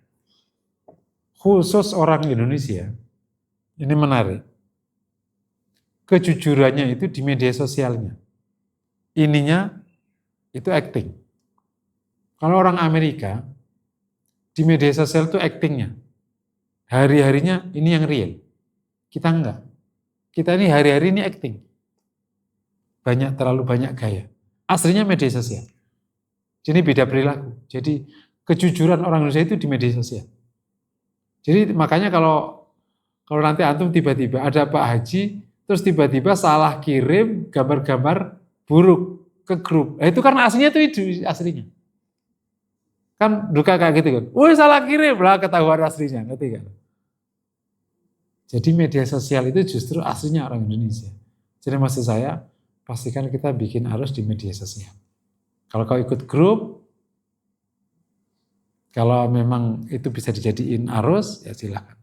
Khusus orang Indonesia, ini menarik. Kejujurannya itu di media sosialnya. Ininya itu acting. Kalau orang Amerika, di media sosial itu actingnya. Hari-harinya ini yang real. Kita enggak. Kita ini hari-hari ini acting. Terlalu banyak gaya. Aslinya media sosial. Jadi beda perilaku. Jadi kejujuran orang Indonesia itu di media sosial. Jadi makanya kalau nanti antum tiba-tiba ada Pak Haji, terus tiba-tiba salah kirim gambar-gambar buruk ke grup. Itu karena aslinya itu aslinya. Kan duka kayak gitu kan. Woi salah kirim lah ketahuan aslinya, ngerti kan? Jadi media sosial itu justru aslinya orang Indonesia. Jadi maksud saya, pastikan kita bikin arus di media sosial. Kalau kau ikut grup, kalau memang itu bisa dijadiin arus, ya silakan.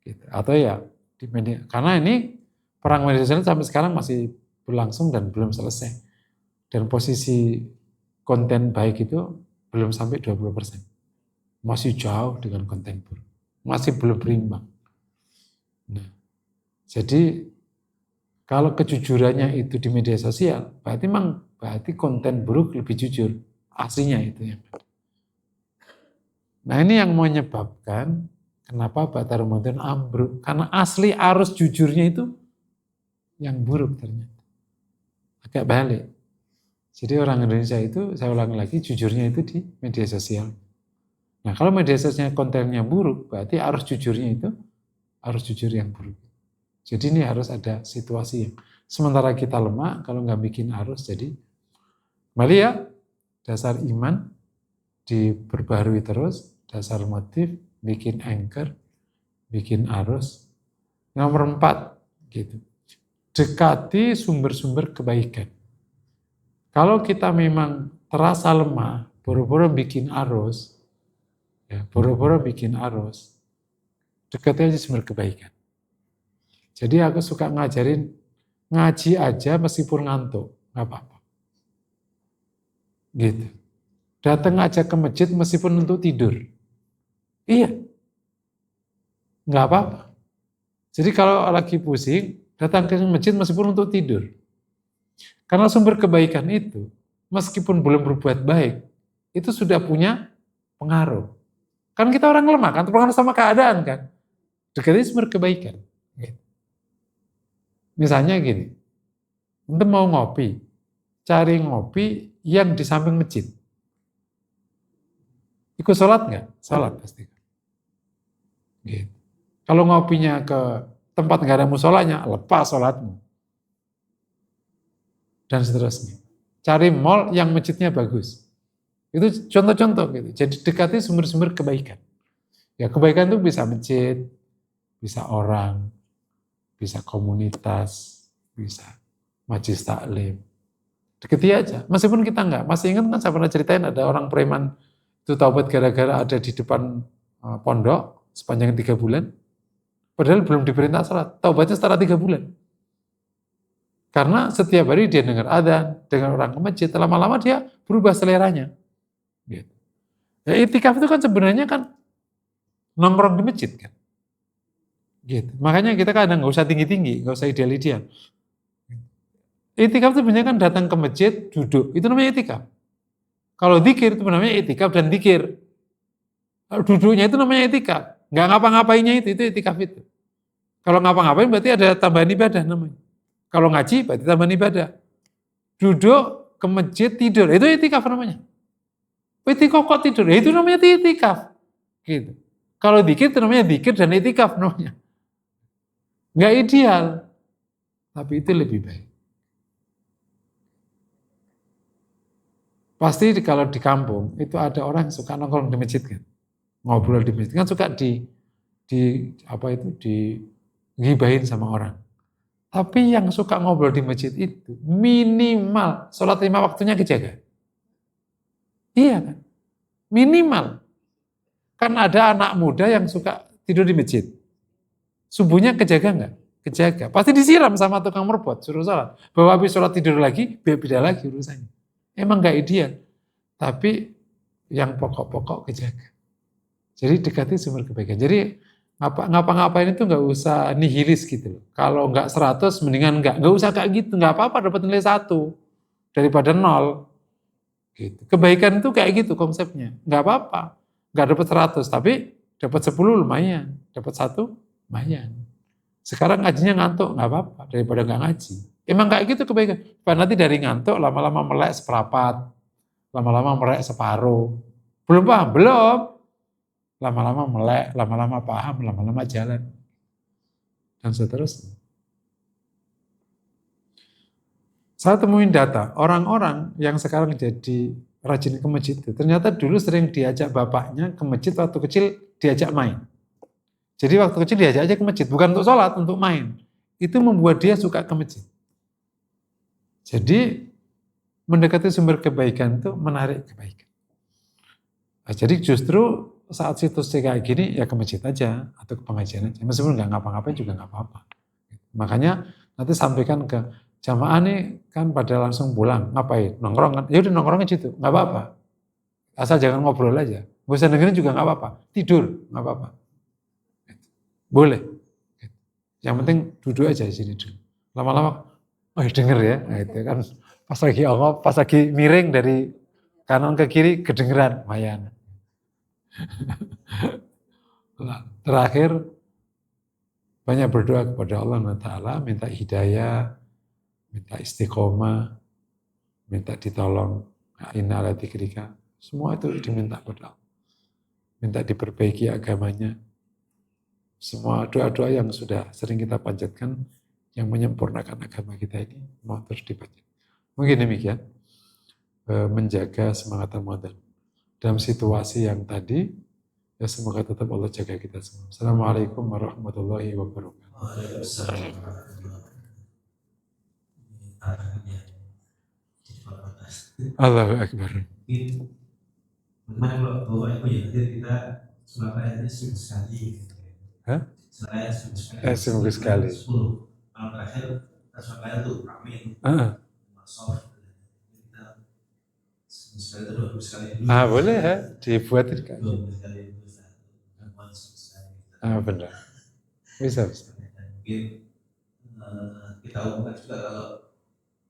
Gitu. Atau ya di media, karena ini perang media sosial sampai sekarang masih berlangsung dan belum selesai. Dan posisi konten baik itu belum sampai 20%. Masih jauh dengan konten buruk. Masih belum berimbang. Nah, jadi kalau kejujurannya itu di media sosial, berarti konten buruk lebih jujur. Aslinya itu yang. Nah ini yang menyebabkan kenapa Ba'da Ramadan ambruk. Karena asli arus jujurnya itu yang buruk ternyata. Agak balik. Jadi orang Indonesia itu, saya ulangi lagi, jujurnya itu di media sosial. Nah, kalau media sosialnya kontennya buruk, berarti arus jujurnya itu arus jujur yang buruk. Jadi ini harus ada situasi yang sementara kita lemah, kalau nggak bikin arus, jadi kembali ya, dasar iman diperbarui terus, dasar motif, bikin anchor, bikin arus. Nomor 4, gitu. Dekati sumber-sumber kebaikan. Kalau kita memang terasa lemah, boro-boro bikin arus, ya, boro-boro bikin arus, dekati aja sumber kebaikan. Jadi aku suka ngajarin, ngaji aja meskipun ngantuk, nggak apa-apa. Gitu. Datang aja ke masjid meskipun untuk tidur. Iya, nggak apa-apa. Jadi kalau lagi pusing, datang ke masjid meskipun untuk tidur. Karena sumber kebaikan itu, meskipun belum berbuat baik, itu sudah punya pengaruh. Kan kita orang lemah, kan terpengaruh sama keadaan kan. Dekati sumber kebaikan. Misalnya gini, untuk mau ngopi, cari ngopi yang di samping masjid. Ikut sholat nggak? Sholat pasti. Gitu. Kalau ngopinya ke tempat nggak ada musolanya, lepas sholatmu. Dan seterusnya. Cari mall yang masjidnya bagus. Itu contoh-contoh gitu. Jadi dekati sumber-sumber kebaikan. Ya kebaikan itu bisa masjid, bisa orang, bisa komunitas, bisa majelis taklim. Dekati aja. Meskipun kita enggak. Masih ingat kan saya pernah ceritain ada orang preman itu taubat gara-gara ada di depan pondok sepanjang 3 bulan. Padahal belum diperintah salat. Taubatnya setelah 3 bulan. Karena setiap hari dia dengar adzan, dengar orang ke masjid, lama-lama dia berubah seleranya. Gitu. Ya, itikaf itu kan sebenarnya kan nongkrong di masjid kan. Gitu. Makanya kita kadang nggak usah tinggi-tinggi, nggak usah ideal-ideal. Itikaf itu sebenarnya kan datang ke masjid, duduk, itu namanya itikaf. Kalau zikir itu namanya itikaf dan zikir. Kalau duduknya itu namanya itikaf. Nggak ngapa-ngapainnya itu itikaf itu. Kalau ngapa-ngapain berarti ada tambahan ibadah namanya. Kalau ngaji berarti tambahan ibadah. Duduk ke masjid tidur, itu itikaf namanya. Itikaf kok tidur? Ya, itu namanya itikaf. Gitu. Kalau zikir itu namanya zikir dan itikaf namanya. Nggak ideal, tapi itu lebih baik. Pasti kalau di kampung itu ada orang yang suka nongkrong di masjid kan, ngobrol di masjid kan suka di gibahin sama orang. Tapi yang suka ngobrol di masjid itu minimal sholat 5 waktunya kejaga. Iya kan? Minimal. Kan ada anak muda yang suka tidur di masjid. Subuhnya kejaga nggak? Kejaga. Pasti disiram sama tukang merbot, suruh sholat. Bahwa habis sholat tidur lagi, beda lagi urusannya. Emang nggak ideal. Tapi yang pokok-pokok kejaga. Jadi dekati sumber kebaikan. Jadi ngapa-ngapain itu nggak usah nihilis gitu. Kalau nggak 100 mendingan nggak usah kayak gitu, nggak apa-apa dapat nilai 1 daripada 0. Gitu. Kebaikan itu kayak gitu konsepnya, nggak apa-apa, nggak dapat 100 tapi dapat 10 lumayan, dapat 1 lumayan. Sekarang ngajinya ngantuk nggak apa-apa daripada nggak ngaji. Emang kayak gitu kebaikan. Nanti dari ngantuk lama-lama melek seperempat, lama-lama melek separuh. Belum paham? Belum. Lama-lama melek, lama-lama paham, lama-lama jalan. Dan seterusnya. Saya temuin data, orang-orang yang sekarang jadi rajin ke masjid itu, ternyata dulu sering diajak bapaknya ke masjid waktu kecil diajak main. Jadi waktu kecil diajak aja ke masjid, bukan untuk sholat, untuk main. Itu membuat dia suka ke masjid. Jadi mendekati sumber kebaikan itu menarik kebaikan. Nah, jadi justru saat situasi kayak gini ya ke masjid aja atau ke pengajian aja. Meskipun nggak ngapa-ngapain juga nggak apa-apa. Makanya nanti sampaikan ke jamaah nih kan pada langsung pulang, ngapain? Nongkrong kan? Ya udah nongkrong aja itu, nggak apa-apa. Asal jangan ngobrol aja. Nggak usah dengerin juga nggak apa-apa. Tidur nggak apa-apa. Boleh. Yang penting duduk aja di sini dulu. Lama-lama, oh denger ya, nah, itu kan pas lagi miring dari kanan ke kiri kedengeran, lumayan. Terakhir banyak berdoa kepada Allah SWT, minta hidayah, minta istiqomah, minta ditolong, inna ala dzikrika, semua itu diminta pada Allah. Minta diperbaiki agamanya. Semua doa-doa yang sudah sering kita panjatkan yang menyempurnakan agama kita ini mau terus dipanjatkan. Mungkin demikian menjaga semangat Ramadan dalam situasi yang tadi, ya semoga tetap Allah jaga kita semua. Assalamualaikum warahmatullahi wabarakatuh. Allahu Akbar. Memang kalau bawa itu ya kita Surabaya seminggu sekali. Hah? Surabaya seminggu sekali. Seminggu sekali. 10. Kalau terakhir Surabaya tuh ramai itu. Soft. Kita seminggu sekali itu 2 sekali. Boleh ya, dibuatin kan? 2 sekali. Benar. Bisa. Mungkin kita umumkan juga kalau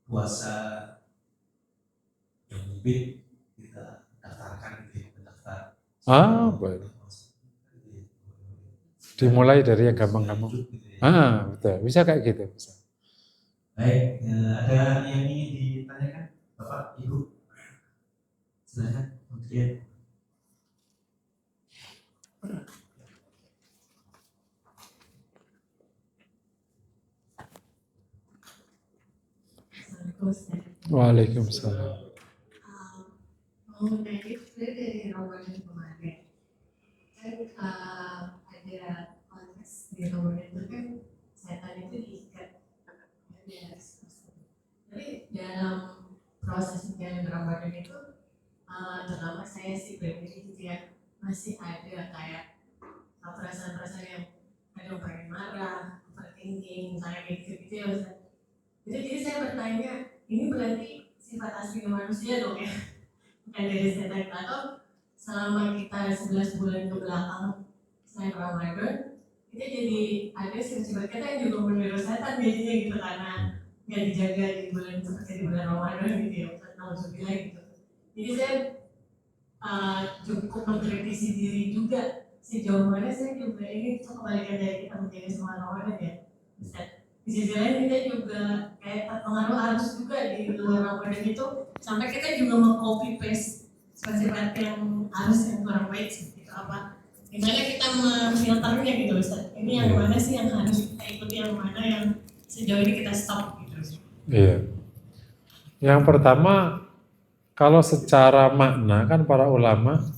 puasa yang lebih kita daftarkan gitu, daftar. Boleh. Dimulai dari yang gampang-gampang. Betul. Bisa kayak gitu. Bisa. Baik, ada yang ingin ditanyakan Bapak, Ibu? Silakan, mungkin. Waalaikumsalam. Mengenai dari Ramadan kemarin, kan ada konteks di Ramadan itu kan setan itu diikat di hari Selasa. Jadi dalam proses menjalani Ramadan itu, terutama saya sih pribadi gitu ya, masih ada kayak perasaan-perasaan yang ada pengen marah, overthinking, kayak gitu ya Ustaz. Jadi saya bertanya, ini berarti sifat asli manusia dong ya? Bukan dari setan, atau selama kita 11 bulan ke belakang selain Ramadan, kita jadi ada sifat kita yang juga meniru setan jadinya gitu, karena nggak dijaga di bulan seperti di bulan Ramadan gitu ya, alhamdulillah gitu. Jadi saya cukup mengkritisi diri juga, sejauh mana saya juga ini kebalikan dari kita menjaga semua Ramadan ya, Ustaz. Di sisi lain kita juga kayak terpengaruh arus juga di luar Ramadan itu, sampai kita juga meng-copy paste sifat-sifat yang arus yang kurang baik seperti itu apa. Misalnya kita memfilternya gitu Ustaz, ini yang mana sih yang harus kita ikuti, yang mana yang sejauh ini kita stop gitu. Iya. Yang pertama, kalau secara makna kan para ulama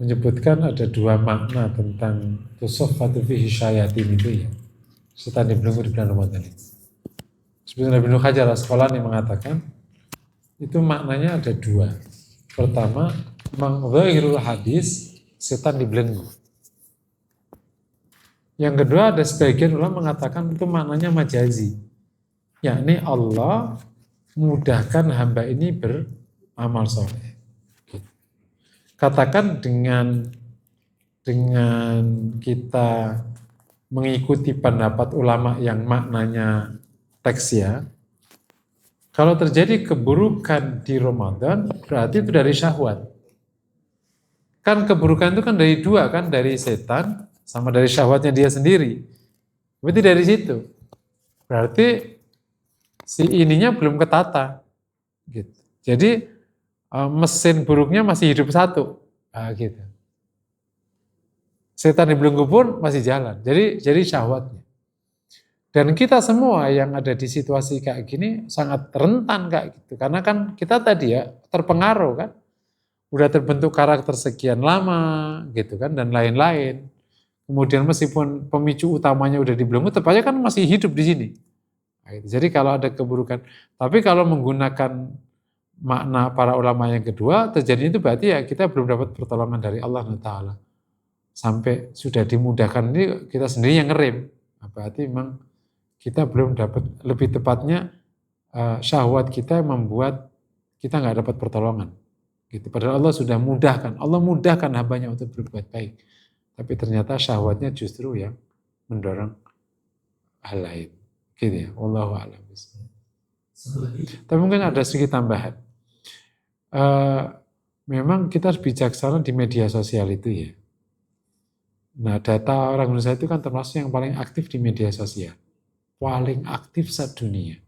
menyebutkan ada 2 makna tentang tusoffatu fihi syayatin itu ya. Setan dibelenggu di bulan Ramadan itu. Sebenarnya Ibnu Hajar Asqalani mengatakan itu maknanya ada 2. Pertama, mangzahirul hadis, setan dibelenggu. Yang kedua, ada sebagian ulama mengatakan itu maknanya majazi, yakni Allah mudahkan hamba ini beramal soleh. Katakan dengan kita mengikuti pendapat ulama yang maknanya teks ya, kalau terjadi keburukan di Ramadan berarti itu dari syahwat. Kan keburukan itu kan dari 2 kan, dari setan sama dari syahwatnya dia sendiri. Berarti dari situ. Berarti si ininya belum ketata. Gitu. Jadi mesin buruknya masih hidup satu. Gitu. Setan dibelenggu pun masih jalan. Jadi syahwatnya. Dan kita semua yang ada di situasi kayak gini sangat rentan kayak gitu. Karena kan kita tadi ya terpengaruh kan. Udah terbentuk karakter sekian lama gitu kan dan lain-lain. Kemudian meskipun pemicu utamanya udah dibelenggu, tetap aja kan masih hidup di sini. Nah, gitu. Jadi kalau ada keburukan, tapi kalau menggunakan makna para ulama yang kedua, terjadi itu berarti ya kita belum dapat pertolongan dari Allah Ta'ala. Sampai sudah dimudahkan ini kita sendiri yang ngerem. Berarti memang kita belum dapat, lebih tepatnya syahwat kita membuat kita nggak dapat pertolongan. Gitu. Padahal Allah sudah mudahkan. Allah mudahkan hambanya untuk berbuat baik. Tapi ternyata syahwatnya justru yang mendorong hal lain. Gitu ya. Wallahu a'lam. Tapi mungkin ada sedikit tambahan. Memang kita harus bijaksana di media sosial itu ya. Nah, data orang Indonesia itu kan termasuk yang paling aktif di media sosial. Paling aktif saat dunia.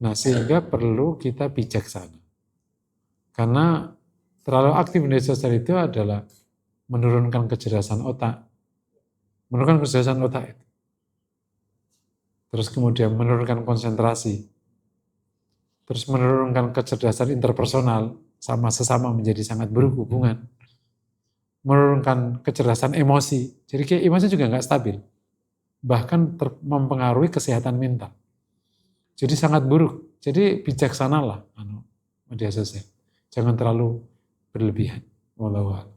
Nah, sehingga perlu kita bijaksana. Karena terlalu aktif media sosial itu adalah menurunkan kecerdasan otak. Menurunkan kecerdasan otak itu. Terus kemudian menurunkan konsentrasi. Terus menurunkan kecerdasan interpersonal, sama sesama menjadi sangat buruk hubungan. Menurunkan kecerdasan emosi. Jadi kayak emosi juga nggak stabil. Bahkan mempengaruhi kesehatan mental. Jadi sangat buruk. Jadi bijaksanalah media sosial. Jangan terlalu berlebihan. Wallahu a'lam.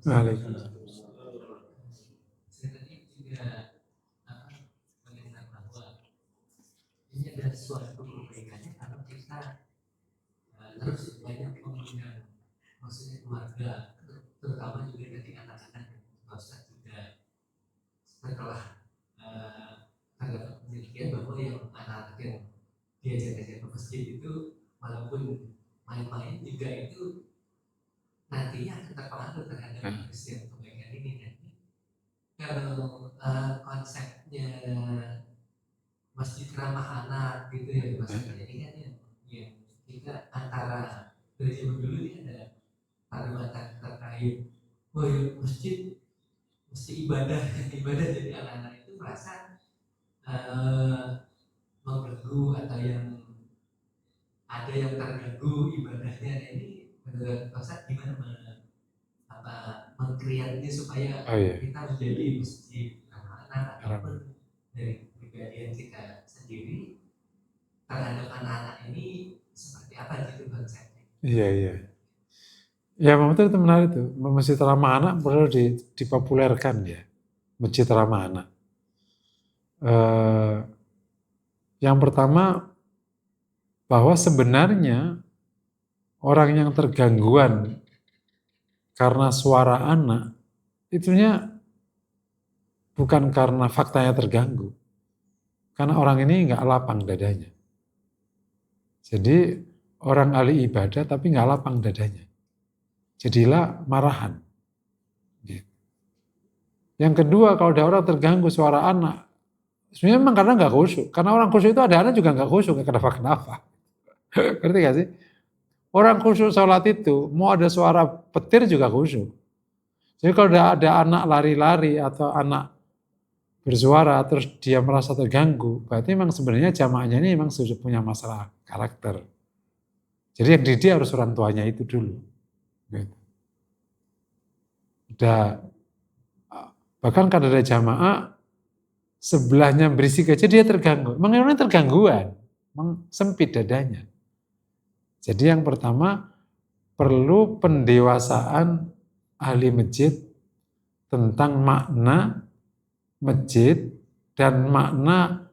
Waalaikumsalam. Saya tadi juga mendengar bahwa ini adalah suatu kebaikannya kalau kita terus banyak mengundang, maksudnya keluarga, terutama juga dari anak-anak. Ustaz juga setelah terdapat penelitian bahwa yang anak-anak yang diajak-ajak ke masjid itu walaupun main-main juga itu nantinya akan terpengaruh terhadap Kristen kebaikan ini kan. Kalau konsepnya masjid ramah anak gitu ya, maksudnya ini kan yang kita antara dari zaman dulu ini ada perdebatan terkait masjid mesti ibadah jadi anak-anak itu merasa mengganggu atau yang ada yang terganggu ibadahnya. Ini menurut Ustaz gimana mengkreat ini supaya kita menjadi masjid anak-anak ataupun dari pribadian kita sendiri terhadap anak-anak ini seperti apa gitu konsepnya? Iya. Ya memang itu menarik tuh. Masjid ramah anak perlu dipopulerkan ya. Masjid ramah anak. Yang pertama bahwa sebenarnya orang yang tergangguan karena suara anak, itunya bukan karena faktanya terganggu. Karena orang ini nggak lapang dadanya. Jadi orang ahli ibadah tapi nggak lapang dadanya. Jadilah marahan. Yang kedua, kalau ada orang terganggu suara anak, sebenarnya memang karena nggak khusyuk. Karena orang khusyuk itu ada anak juga nggak khusyuk, nggak kenapa-kenapa. Ngerti gak sih? Orang khusyuk sholat itu, mau ada suara petir juga khusyuk. Jadi kalau ada anak lari-lari atau anak bersuara terus dia merasa terganggu, berarti memang sebenarnya jamaahnya ini memang sudah punya masalah karakter. Jadi yang dididik harus orang tuanya itu dulu. Gitu. Bahkan kalau ada jamaah, sebelahnya berisik aja dia terganggu. Memang ini tergangguan, memang sempit dadanya. Jadi yang pertama, perlu pendewasaan ahli masjid tentang makna masjid dan makna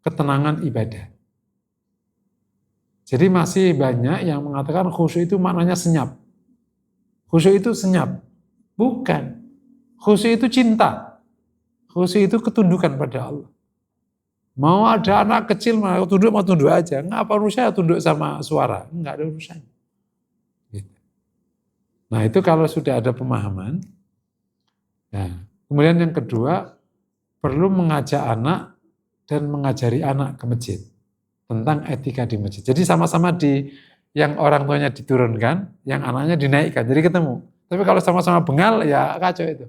ketenangan ibadah. Jadi masih banyak yang mengatakan khusyuk itu maknanya senyap. Khusyuk itu senyap. Bukan. Khusyuk itu cinta. Khusyuk itu ketundukan pada Allah. Mau ada anak kecil mau tunduk aja. Ngapa urusannya tunduk sama suara? Enggak ada urusannya. Gitu. Nah itu kalau sudah ada pemahaman. Nah, kemudian yang kedua, perlu mengajak anak dan mengajari anak ke masjid. Tentang etika di masjid. Jadi sama-sama yang orang tuanya diturunkan, yang anaknya dinaikkan. Jadi ketemu. Tapi kalau sama-sama bengal, ya kacau itu.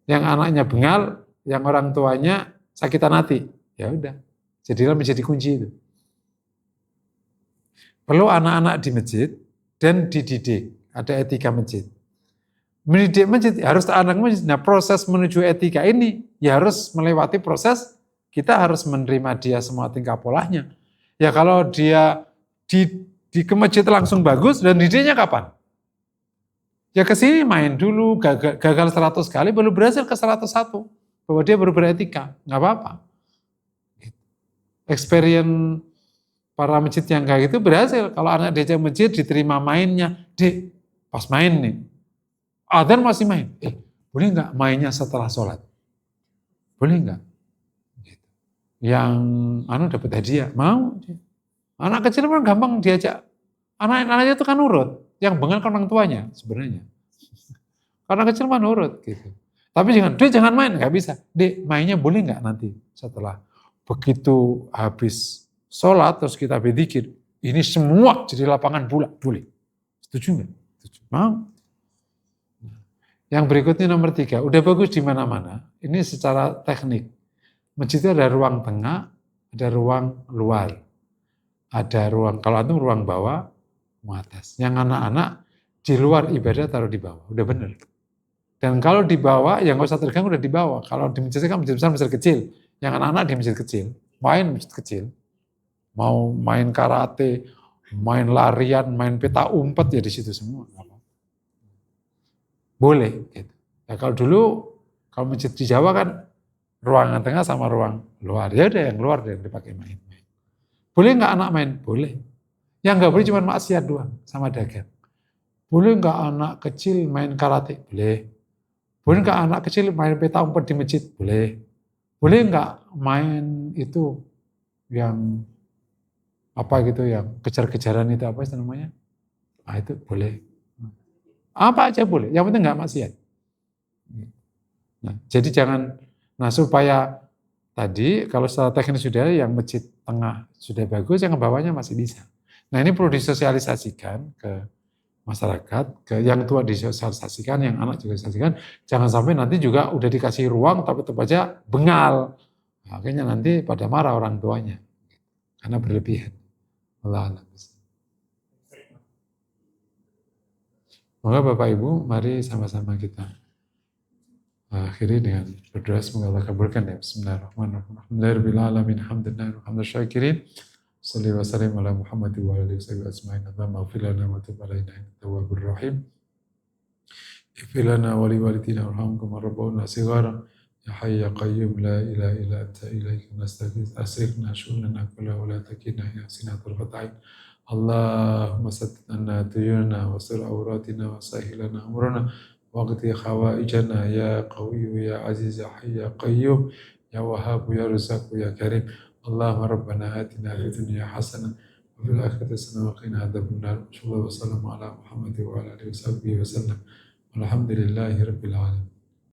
Yang anaknya bengal, yang orang tuanya sakitan hati, ya udah, jadilah menjadi kunci itu. Perlu anak-anak di masjid dan dididik, ada etika masjid. Mendidik masjid harus anak masjid. Nah proses menuju etika ini ya harus melewati proses kita harus menerima dia semua tingkah polanya. Ya kalau dia di ke masjid langsung bagus dan didiknya kapan? Ya kesini main dulu, gagal 100 kali baru berhasil ke 101. Bahwa dia baru beretika, nggak apa-apa. Experience para masjid yang kayak gitu berhasil. Kalau anak diajak masjid diterima mainnya, Dek, pas main nih, adzan masih main. Boleh nggak mainnya setelah sholat? Boleh nggak? Yang dapat hadiah, mau. Anak kecil kan gampang diajak. Anak-anaknya itu kan nurut. Yang bengal kan orang tuanya sebenarnya. Anak kecil mah nurut gitu. Tapi jangan main, nggak bisa. Dek, mainnya boleh nggak nanti setelah begitu habis sholat terus kita berzikir, ini semua jadi lapangan bola, boleh. Setuju nggak? Setuju. Mau? Yang berikutnya nomor 3, udah bagus di mana-mana. Ini secara teknik. Masjid itu ada ruang tengah, ada ruang luar. Ada ruang, kalau itu ruang bawah, ruang atas. Yang anak-anak di luar ibadah taruh di bawah, udah bener. Dan kalau di bawah, yang nggak usah terganggu udah di bawah. Kalau di masjid kan masjid besar, masjid kecil. Yang anak-anak di masjid kecil, main masjid kecil. Mau main karate, main larian, main peta umpet ya di situ semua. Boleh. Gitu. Nah, kalau masjid di Jawa kan ruangan tengah sama ruang luar. Ya udah yang luar yang dipakai main. Boleh nggak anak main? Boleh. Yang nggak boleh cuma maksiat doang sama dagang. Boleh nggak anak kecil main karate? Boleh. Boleh nggak anak kecil main peta umpet di masjid? Boleh. Boleh nggak main itu yang apa gitu, yang kejar-kejaran itu apa sih namanya? Nah itu boleh. Apa aja boleh, yang penting nggak maksiat. Nah, jadi jangan, supaya tadi kalau secara teknis sudah yang masjid tengah sudah bagus, yang bawahnya masih bisa. Nah ini perlu disosialisasikan ke masyarakat, ke yang tua disosialisasikan, yang anak juga disosialisasikan, jangan sampai nanti juga udah dikasih ruang tapi tetap aja bengal. Nah, akhirnya nanti pada marah orang tuanya, karena berlebihan. Allah Alam. Maka Bapak Ibu, mari sama-sama kita akhiri dengan berdoa semoga Allah kabulkan ya. Bismillahirrahmanirrahim. Alhamdulillahirrahmanirrahim. Hamdan syakirin. Salli wa sallim ala Muhammad wa alihi wa sahbihi ajma'in. Allahumma ighfir lana wa tub alaina innaka tawwabur rahim. Ighfir lana wa li walidina warhamhum rabbana sighara. Ya hayy ya qayyum la ilaha illa anta ilaika nastaghith asrifna shunana kulla wa la takilna ila anfusina tarfata ain. Allahumma saddidna tuyuna wa sur awratina wa sahilana amrana waqti khawaijana ya qawiyyu ya aziz ya hayy ya qayyum ya wahhab ya razzaq ya karim. Allahumma rabbana atina fid dunya hasanah wa fil akhirati hasanah wa qina adzabannar. Sallallahu wa sallam ala Muhammad wa ala alihi wa sahbihi wa sallam. Walhamdulillahi rabbil alamin.